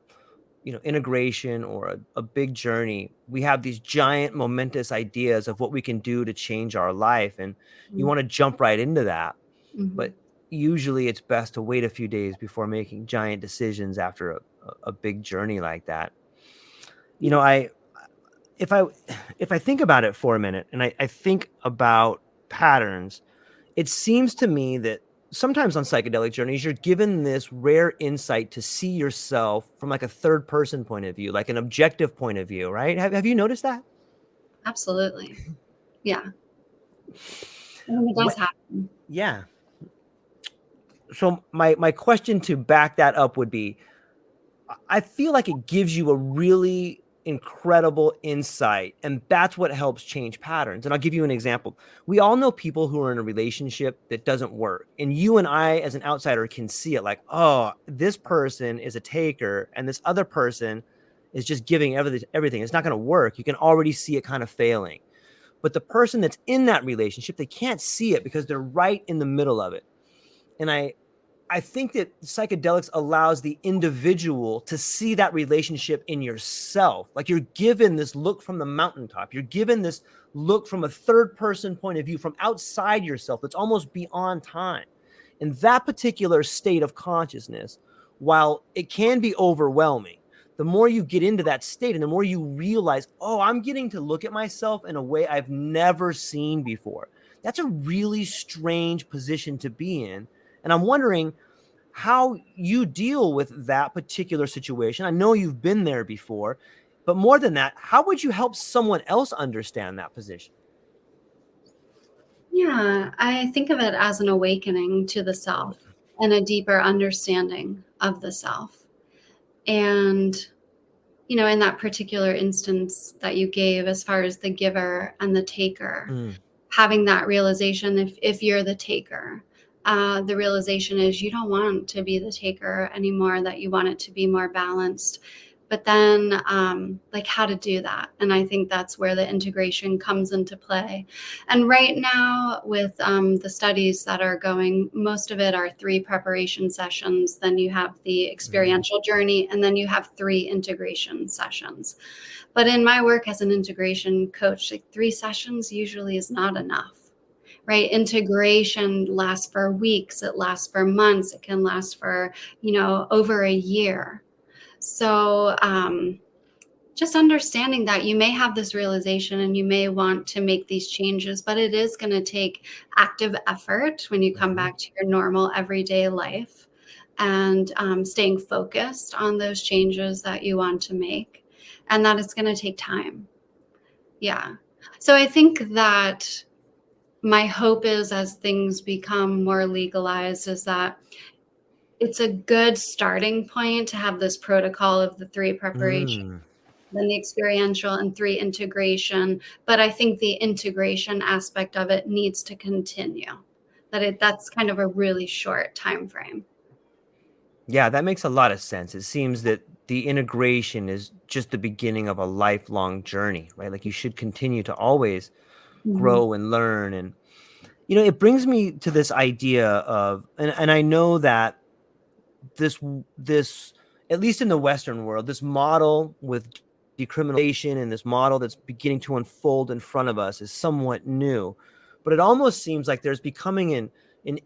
integration or a big journey, we have these giant momentous ideas of what we can do to change our life. And you want to jump right into that. Mm-hmm. But usually it's best to wait a few days before making giant decisions after a big journey like that. You Yeah, know, I if I if I think about it for a minute and I think about patterns, it seems to me that sometimes on psychedelic journeys, you're given this rare insight to see yourself from like a third person point of view, like an objective point of view, right? Have you noticed that? absolutely. Yeah. I mean, it does What? happen. Yeah. So my question to back that up would be, I feel like it gives you a really incredible insight. And that's what helps change patterns. And I'll give you an example. We all know people who are in a relationship that doesn't work. And you and I, as an outsider, can see it like, oh, this person is a taker and this other person is just giving everything. It's not going to work. You can already see it kind of failing. But the person that's in that relationship, they can't see it because they're right in the middle of it. And I think that psychedelics allows the individual to see that relationship in yourself. Like you're given this look from the mountaintop. You're given this look from a third person point of view from outside yourself. That's almost beyond time. And that particular state of consciousness, while it can be overwhelming, the more you get into that state and the more you realize, oh, I'm getting to look at myself in a way I've never seen before. That's a really strange position to be in. And I'm wondering how you deal with that particular situation. I know you've been there before, but more than that, how would you help someone else understand that position? Yeah, I think of it as an awakening to the self and a deeper understanding of the self. And, in that particular instance that you gave, as far as the giver and the taker, Mm, having that realization, if you're the taker, the realization is you don't want to be the taker anymore, that you want it to be more balanced. But then, like, how to do that? And I think that's where the integration comes into play. And right now, with the studies that are going, most of it are 3 preparation sessions. Then you have the mm, experiential journey, and then you have 3 integration sessions. But in my work as an integration coach, like 3 sessions usually is not enough. Right? Integration lasts for weeks, it lasts for months, it can last for, over a year. So, just understanding that you may have this realization and you may want to make these changes, but it is going to take active effort when you come mhm. back to your normal everyday life, and staying focused on those changes that you want to make, and that it's going to take time. Yeah. So I think that my hope is, as things become more legalized, is that it's a good starting point to have this protocol of the 3 preparation, Mm. then the experiential, and 3 integration. But I think the integration aspect of it needs to continue. That's kind of a really short time frame. Yeah, that makes a lot of sense. It seems that the integration is just the beginning of a lifelong journey, right? Like you should continue to always Mhm. grow and learn. And, it brings me to this idea of, and I know that this, at least in the Western world, this model with decriminalization and this model that's beginning to unfold in front of us is somewhat new. But it almost seems like there's becoming an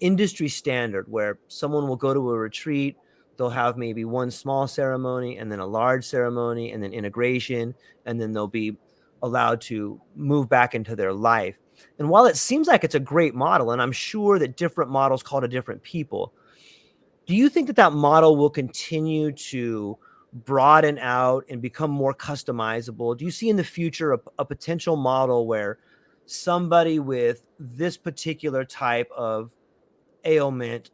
industry standard where someone will go to a retreat, they'll have maybe one small ceremony and then a large ceremony and then integration, and then they'll be allowed to move back into their life. And while it seems like it's a great model, and I'm sure that different models call to different people, do you think that that model will continue to broaden out and become more customizable? Do you see in the future a potential model where somebody with this particular type of ailment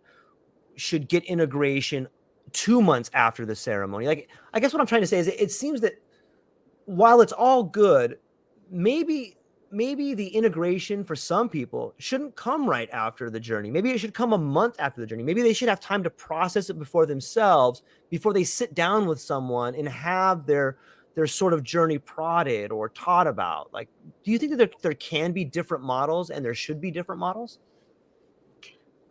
should get integration 2 months after the ceremony? Like, I guess what I'm trying to say is it seems that while it's all good, maybe the integration for some people shouldn't come right after the journey. Maybe it should come a month after the journey. Maybe they should have time to process it before themselves, before they sit down with someone and have their sort of journey prodded or taught about. Like, do you think that there can be different models and there should be different models?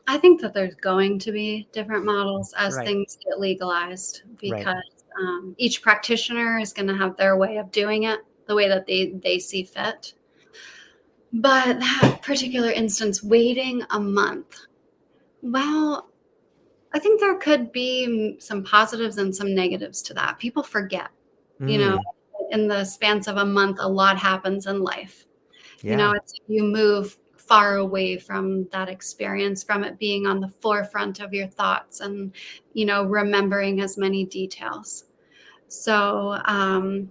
I think that there's going to be different models as Right. things get legalized, Right. because each practitioner is going to have their way of doing it, the way that they see fit. But that particular instance, waiting a month, well, I think there could be some positives and some negatives to that. People forget, you know, Mm, in the spans of a month, a lot happens in life. yeah. You move far away from that experience, from it being on the forefront of your thoughts, and, remembering as many details. So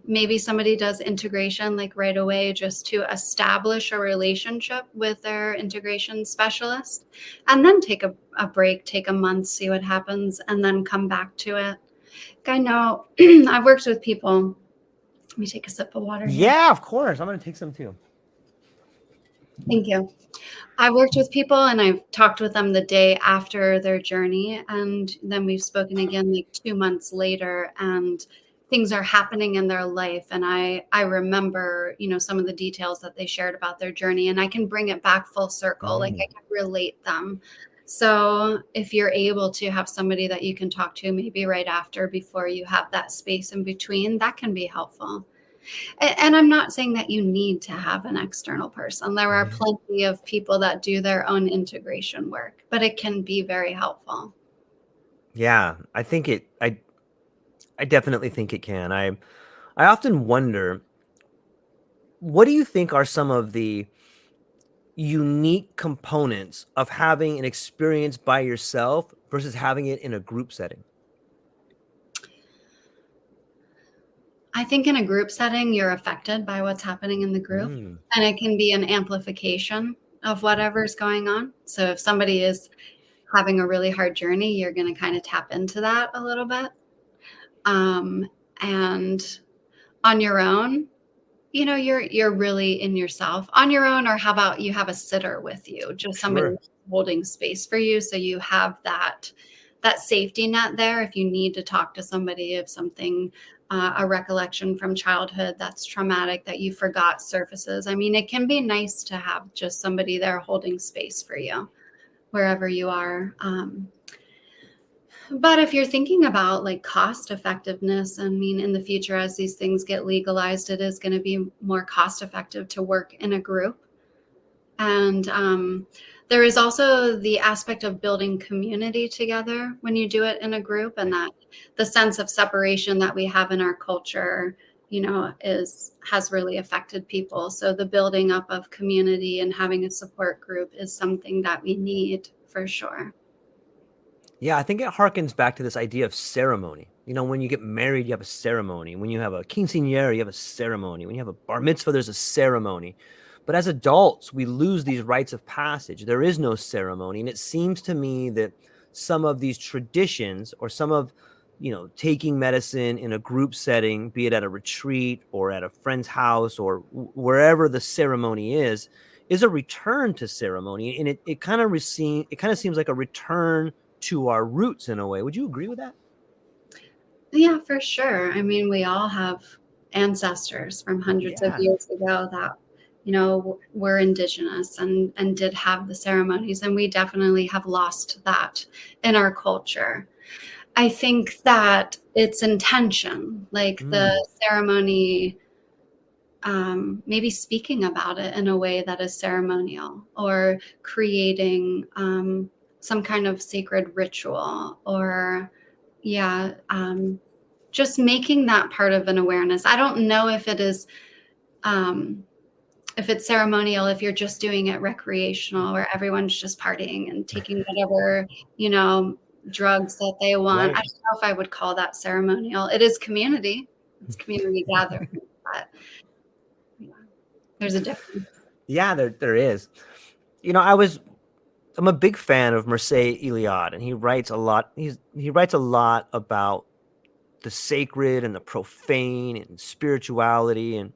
maybe somebody does integration like right away, just to establish a relationship with their integration specialist, and then take a break, take a month, see what happens, and then come back to it. I know I've worked with people Let me take a sip of water here. Yeah, of course. I'm going to take some too. Thank you. I've worked with people and I've talked with them the day after their journey. And then we've spoken again like 2 months later, and things are happening in their life. And I remember, some of the details that they shared about their journey, and I can bring it back full circle. Like I can relate them. So if you're able to have somebody that you can talk to maybe right after, before you have that space in between, that can be helpful. And I'm not saying that you need to have an external person. There are plenty of people that do their own integration work, but it can be very helpful. Yeah, I definitely think it can. I often wonder, what do you think are some of the unique components of having an experience by yourself versus having it in a group setting? I think in a group setting, you're affected by what's happening in the group, and it can be an amplification of whatever's going on. So if somebody is having a really hard journey, you're going to kind of tap into that a little bit. And on your own, you're really in yourself on your own. Or how about you have a sitter with you, just somebody Sure. holding space for you, so you have that safety net there if you need to talk to somebody, if something, a recollection from childhood that's traumatic that you forgot surfaces. I mean, it can be nice to have just somebody there holding space for you wherever you are. But if you're thinking about like cost effectiveness, I mean, in the future, as these things get legalized, it is going to be more cost effective to work in a group. And there is also the aspect of building community together when you do it in a group, and that the sense of separation that we have in our culture, has really affected people. So the building up of community and having a support group is something that we need for sure. Yeah, I think it harkens back to this idea of ceremony. When you get married, you have a ceremony. When you have a quinceañera, you have a ceremony. When you have a bar mitzvah, there's a ceremony. But as adults, we lose these rites of passage. There is no ceremony. And it seems to me that some of these traditions, or some of, taking medicine in a group setting, be it at a retreat or at a friend's house or wherever the ceremony is a return to ceremony. And it kind of seems like a return to our roots in a way. Would you agree with that? Yeah, for sure. I mean, we all have ancestors from hundreds of Yeah. years ago that, were indigenous and did have the ceremonies, and we definitely have lost that in our culture. I think that it's intention, like the ceremony, maybe speaking about it in a way that is ceremonial, or creating some kind of sacred ritual, or yeah, just making that part of an awareness. I don't know if it's ceremonial, if you're just doing it recreational, where everyone's just partying and taking whatever, drugs that they want. Right. I don't know if I would call that ceremonial. It is community. It's community gathering, but yeah, there's a difference. Yeah, there is. I'm a big fan of Mircea Eliade, and he writes a lot. He writes a lot about the sacred and the profane and spirituality, and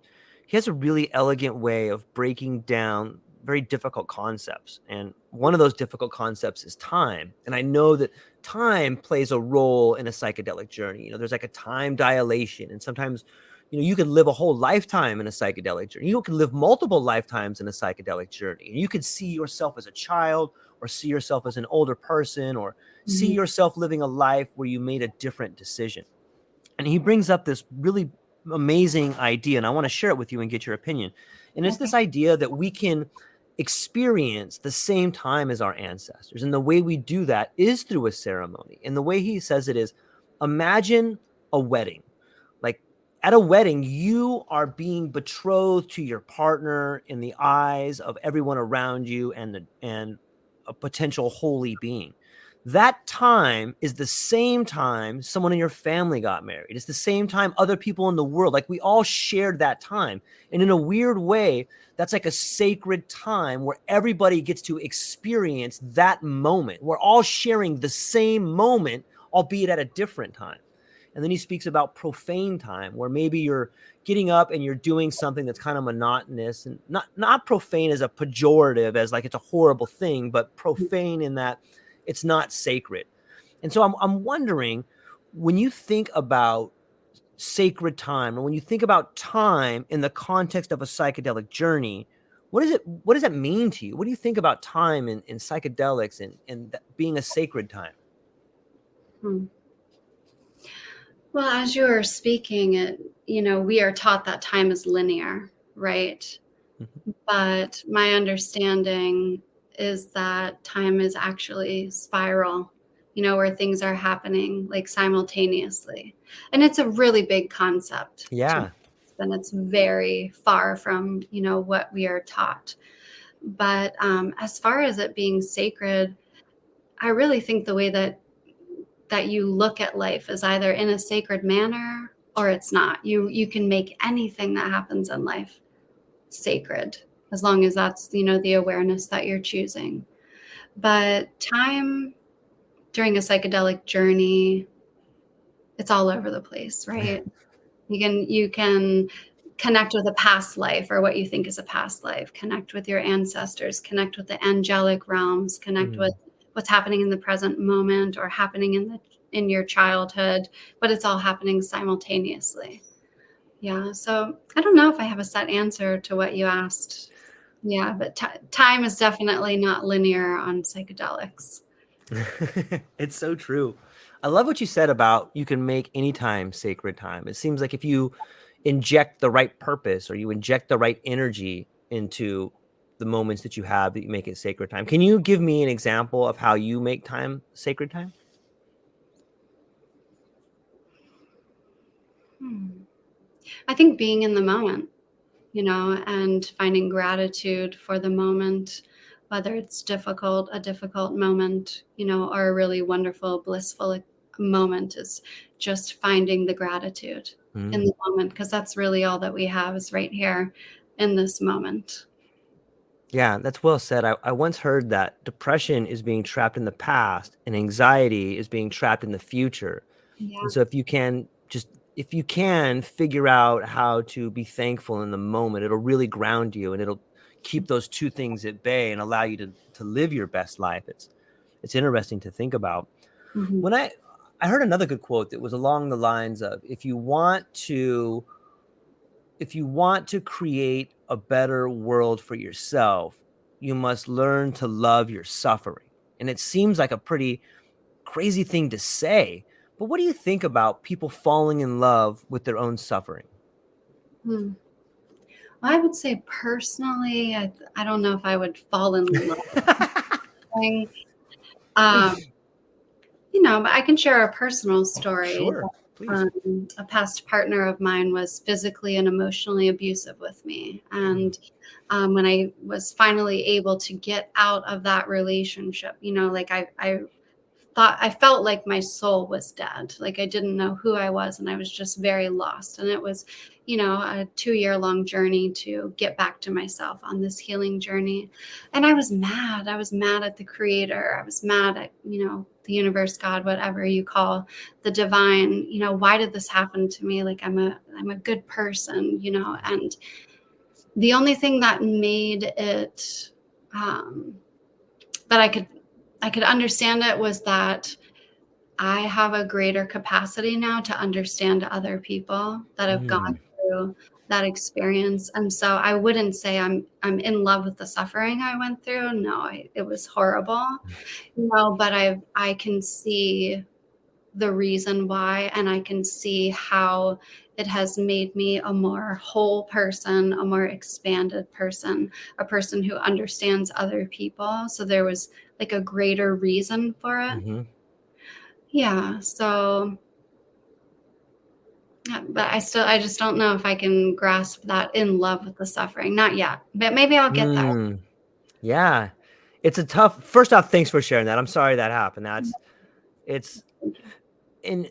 he has a really elegant way of breaking down very difficult concepts. And one of those difficult concepts is time. And I know that time plays a role in a psychedelic journey. There's like a time dilation, and sometimes you could live a whole lifetime in a psychedelic journey. You could live multiple lifetimes in a psychedelic journey, and you could see yourself as a child, or see yourself as an older person, or see yourself living a life where you made a different decision. And he brings up this really amazing idea, and I want to share it with you and get your opinion. And it's this idea that we can experience the same time as our ancestors. And the way we do that is through a ceremony. And the way he says it is, imagine a wedding. Like at a wedding, you are being betrothed to your partner in the eyes of everyone around you, and a potential holy being. That time is the same time someone in your family got married. It's the same time other people in the world, like we all shared that time. And in a weird way, that's like a sacred time where everybody gets to experience that moment. We're all sharing the same moment, albeit at a different time. And then he speaks about profane time, where maybe you're getting up and you're doing something that's kind of monotonous and not profane as a pejorative, as like it's a horrible thing, but profane in that it's not sacred. And so I'm wondering, when you think about sacred time, or when you think about time in the context of a psychedelic journey, what does that mean to you? What do you think about time in psychedelics and being a sacred time? Hmm. Well, as you were speaking, we are taught that time is linear, right? Mhm. But my understanding is that time is actually spiral, where things are happening like simultaneously. And it's a really big concept to Yeah. and it's very far from, what we are taught. But as far as it being sacred, I really think the way that you look at life is either in a sacred manner or it's not. You can make anything that happens in life sacred, as long as that's, the awareness that you're choosing. But time during a psychedelic journey, it's all over the place, right? You can connect with a past life, or what you think is a past life, connect with your ancestors, connect with the angelic realms, connect with Mm. what's happening in the present moment or happening in your childhood, but it's all happening simultaneously. Yeah, so I don't know if I have a set answer to what you asked. Yeah, but time is definitely not linear on psychedelics. It's so true. I love what you said about you can make any time sacred time. It seems like if you inject the right purpose or you inject the right energy into the moments that you have, that you make it sacred time. Can you give me an example of how you make time sacred time? Hmm. I think being in the moment, and finding gratitude for the moment, whether it's a difficult moment, or a really wonderful, blissful moment, is just finding the gratitude in Mm. the moment, because that's really all that we have is right here in this moment. Yeah, that's well said. I once heard that depression is being trapped in the past and anxiety is being trapped in the future. Yeah. And so if you can figure out how to be thankful in the moment, it'll really ground you and it'll keep those two things at bay and allow you to live your best life. It's interesting to think about. Mhm. When I heard another good quote that was along the lines of, if you want to create a better world for yourself, you must learn to love your suffering. And it seems like a pretty crazy thing to say, but what do you think about people falling in love with their own suffering? Hmm. I would say personally, I don't know if I would fall in love with um, but I can share a personal story. Sure, please. A past partner of mine was physically and emotionally abusive with me. Mm. And when I was finally able to get out of that relationship, like I felt like my soul was dead. Like I didn't know who I was and I was just very lost. And it was, a 2-year long journey to get back to myself on this healing journey. And I was mad. I was mad at the creator. I was mad at, the universe, God, whatever you call the divine. Why did this happen to me? Like I'm a good person, and the only thing that made it um that I could understand it was that I have a greater capacity now to understand other people that have gone Mm. through that experience. And so I wouldn't say I'm in love with the suffering I went through. No, it was horrible. But I can see the reason why, and I can see how it has made me a more whole person, a more expanded person, a person who understands other people. So there was like a greater reason for it. Hmm. Yeah. So, yeah, but I just don't know if I can grasp that in love with the suffering. Not yet, but maybe I'll get there. Mm. Yeah. It's a tough, first off, thanks for sharing that. I'm sorry that happened. It's Thank you. in,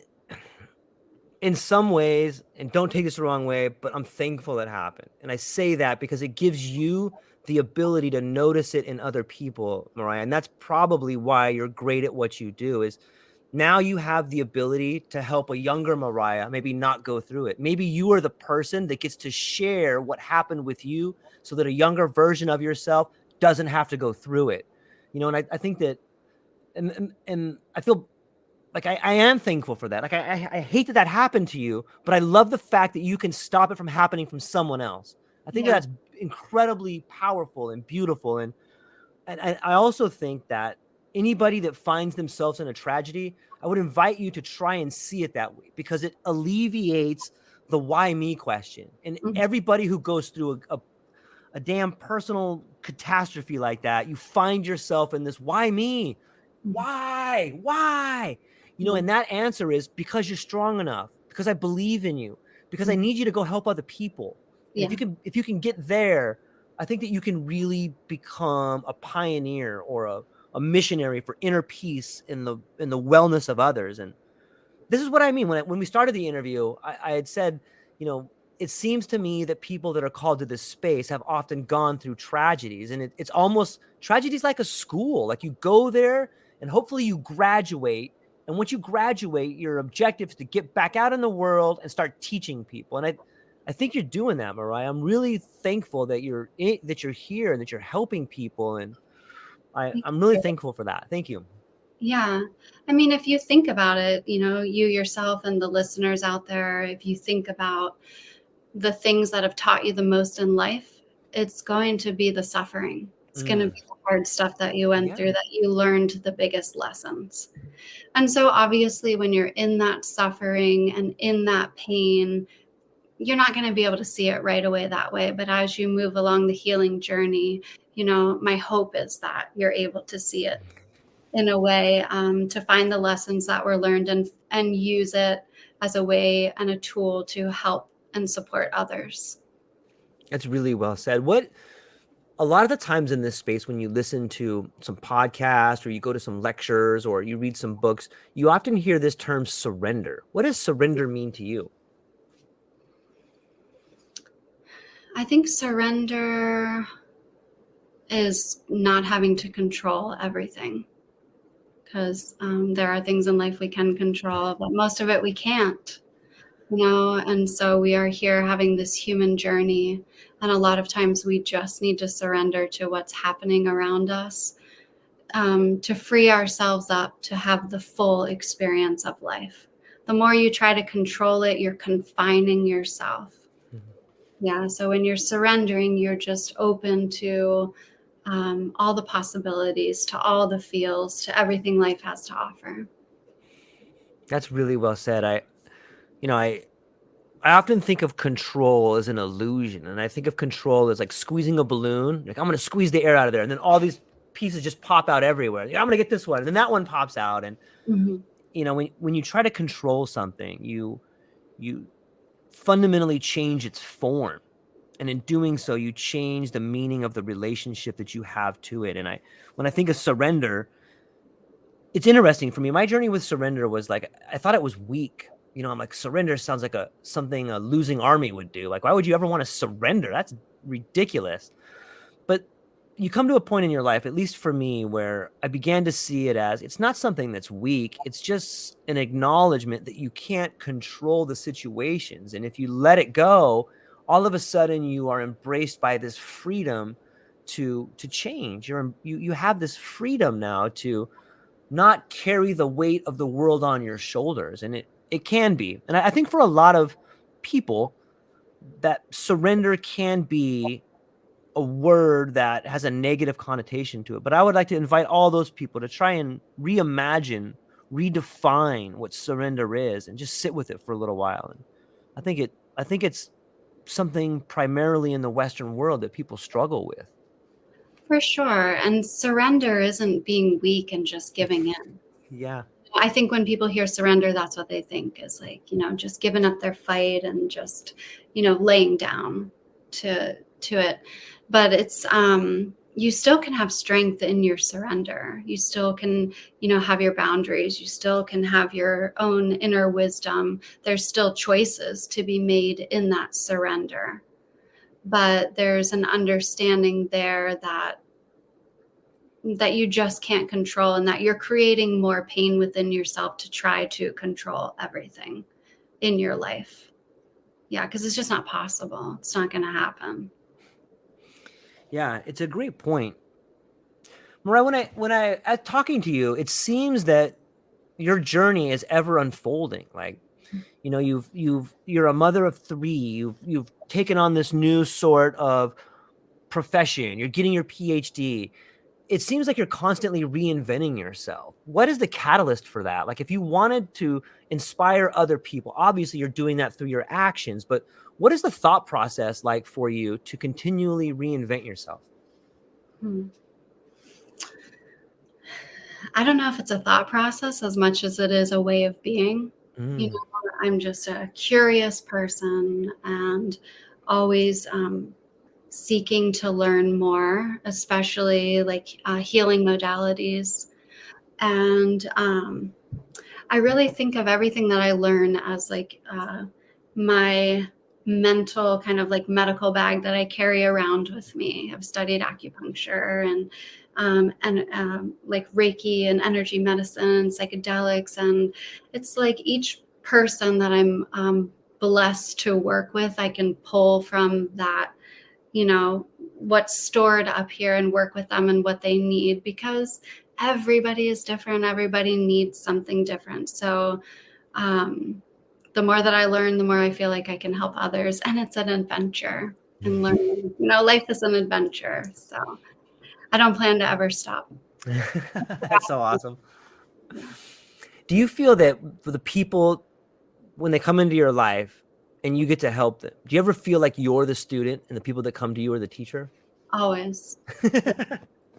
in some ways, and don't take this the wrong way, but I'm thankful it happened. And I say that because it gives you the ability to notice it in other people, Myrriah. And that's probably why you're great at what you do, is Now you have the ability to help a younger Myrriah maybe not go through it. Maybe you are the person that gets to share what happened with you so that a younger version of yourself doesn't have to go through it. And I think that, and I feel like I am thankful for that. Like I hate that happened to you, but I love the fact that you can stop it from happening from someone else. I think that's incredibly powerful and beautiful. And I also think that anybody that finds themselves in a tragedy, I would invite you to try and see it that way, because it alleviates the why me question. And everybody who goes through a damn personal catastrophe like that, you find yourself in this, why me? Why? And that answer is because you're strong enough, because I believe in you, because I need you to go help other people. And if you can get there, I think that you can really become a pioneer or a missionary for inner peace in the wellness of others. And this is what I mean. When we started the interview, I had said, it seems to me that people that are called to this space have often gone through tragedies, and it's almost tragedies like a school. Like, you go there and hopefully you graduate. And once you graduate, your objective is to get back out in the world and start teaching people. And I think you're doing that, Myrriah. I'm really thankful that you're here and that you're helping people. And I'm really thankful for that. Thank you. Yeah. I mean, if you think about it, you yourself and the listeners out there, if you think about the things that have taught you the most in life, it's going to be the suffering. It's going to be the hard stuff that you went through, that you learned the biggest lessons. And so obviously when you're in that suffering and in that pain, you're not going to be able to see it right away that way. But as you move along the healing journey, my hope is that you're able to see it in a way, to find the lessons that were learned and use it as a way and a tool to help and support others. That's really well said. A lot of the times in this space, when you listen to some podcasts or you go to some lectures or you read some books, you often hear this term surrender. What does surrender mean to you? I think surrender is not having to control everything, because there are things in life we can control, but most of it we can't. And so we are here having this human journey, and a lot of times we just need to surrender to what's happening around us, to free ourselves up to have the full experience of life. The more you try to control it, you're confining yourself. So when you're surrendering, you're just open to all the possibilities, to all the feels, to everything life has to offer. That's really well said. I often think of control as an illusion, and I think of control as like squeezing a balloon. Like, I'm going to squeeze the air out of there, and then all these pieces just pop out everywhere. I'm going to get this one, and then that one pops out. And when you try to control something, you fundamentally change its form, and in doing so, you change the meaning of the relationship that you have to it. And when I think of surrender, it's interesting for me. My journey with surrender was like, I thought it was weak. I'm like, surrender sounds like something a losing army would do. Like, why would you ever want to surrender? That's ridiculous. But you come to a point in your life, at least for me, where I began to see it as, it's not something that's weak. It's just an acknowledgement that you can't control the situations. And if you let it go, all of a sudden you are embraced by this freedom to change. You have this freedom now to not carry the weight of the world on your shoulders. And it can be. And I think for a lot of people, that surrender can be a word that has a negative connotation to it. But I would like to invite all those people to try and reimagine, redefine what surrender is, and just sit with it for a little while. And I think it's something primarily in the Western world that people struggle with. For sure. And surrender isn't being weak and just giving in. Yeah. I think when people hear surrender, that's what they think is like, just giving up their fight and just, laying down to it. But it's, you still can have strength in your surrender. You still can, have your boundaries. You still can have your own inner wisdom. There's still choices to be made in that surrender. But there's an understanding there that that you just can't control, and that you're creating more pain within yourself to try to control everything in your life. Yeah, because it's just not possible. It's not going to happen. Yeah, it's a great point. Myrriah, as talking to you, it seems that your journey is ever unfolding. Like, you know, you're a mother of 3. You've taken on this new sort of profession. You're getting your PhD. It seems like you're constantly reinventing yourself. What is the catalyst for that? Like, if you wanted to inspire other people, obviously you're doing that through your actions, but what is the thought process like for you to continually reinvent yourself? I don't know if it's a thought process as much as it is a way of being. You know, I'm just a curious person and always seeking to learn more, especially like healing modalities. And I really think of everything that I learn as like my mental kind of like medical bag that I carry around with me. I've studied acupuncture and like Reiki and energy medicine and psychedelics. And it's like each person that I'm blessed to work with, I can pull from that, you know, what's stored up here and work with them and what they need, because everybody is different. Everybody needs something different. So the more that I learn, the more I feel like I can help others. And it's an adventure. And learning, you know, life is an adventure. So I don't plan to ever stop. That's so awesome. Do you feel that for the people, when they come into your life and you get to help them, do you ever feel like you're the student and the people that come to you are the teacher? Always.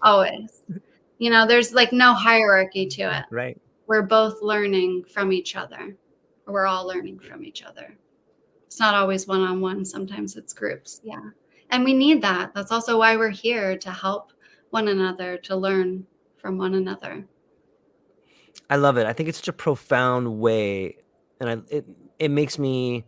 Always. You know, there's like no hierarchy to it. Right. We're both learning from each other. We're all learning from each other. It's not always one-on-one. Sometimes it's groups. Yeah. And we need that. That's also why we're here, to help one another, to learn from one another. I love it. I think it's such a profound way, and it makes me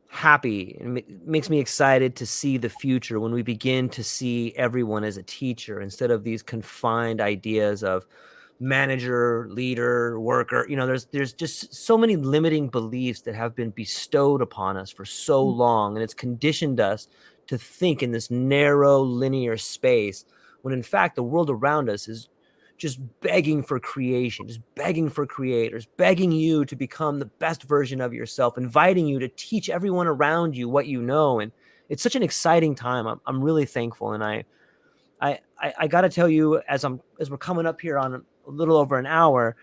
happy. It makes me excited to see the future when we begin to see everyone as a teacher instead of these confined ideas of manager, leader, worker. You know, there's just so many limiting beliefs that have been bestowed upon us for so long, and it's conditioned us to think in this narrow linear space when in fact the world around us is just begging for creation, just begging for creators, begging you to become the best version of yourself, inviting you to teach everyone around you what you know. And it's such an exciting time. I'm really thankful. And I got to tell you, as we're coming up here on a little over an hour,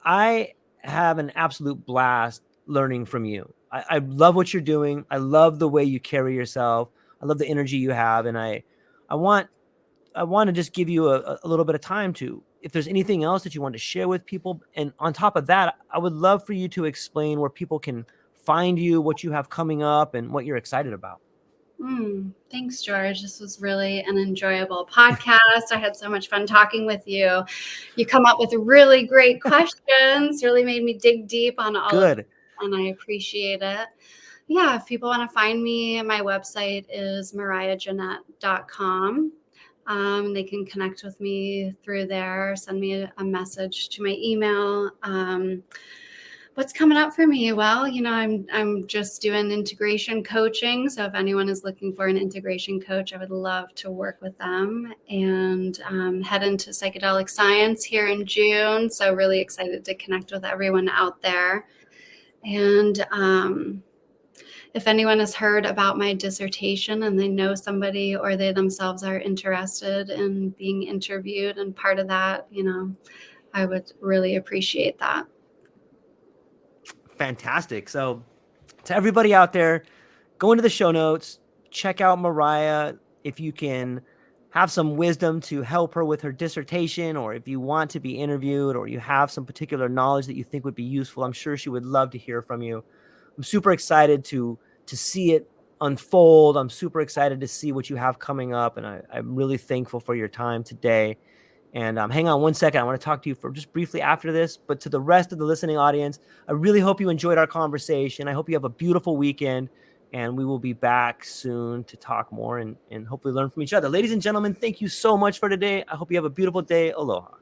I have an absolute blast learning from you. I love what you're doing. I love the way you carry yourself. I love the energy you have. And I want to just give you a little bit of time to, if there's anything else that you want to share with people. And on top of that, I would love for you to explain where people can find you, what you have coming up, and what you're excited about. Thanks, George. This was really an enjoyable podcast. I had so much fun talking with you. You come up with really great questions, really made me dig deep on all of it, and I appreciate it. Yeah, if people want to find me, my website is myrriahjannette.com. They can connect with me through there, send me a message to my email. What's coming up for me? Well, you know, I'm just doing integration coaching. So if anyone is looking for an integration coach, I would love to work with them, and head into psychedelic science here in June. So really excited to connect with everyone out there. And if anyone has heard about my dissertation and they know somebody, or they themselves are interested in being interviewed and part of that, you know, I would really appreciate that. Fantastic. So to everybody out there, go into the show notes, check out Myrriah. If you can have some wisdom to help her with her dissertation, or if you want to be interviewed, or you have some particular knowledge that you think would be useful, I'm sure she would love to hear from you. I'm super excited to see it unfold. I'm super excited to see what you have coming up. And I'm really thankful for your time today. And hang on one second. I want to talk to you for just briefly after this, but to the rest of the listening audience, I really hope you enjoyed our conversation. I hope you have a beautiful weekend. And we will be back soon to talk more and hopefully learn from each other. Ladies and gentlemen, thank you so much for today. I hope you have a beautiful day. Aloha.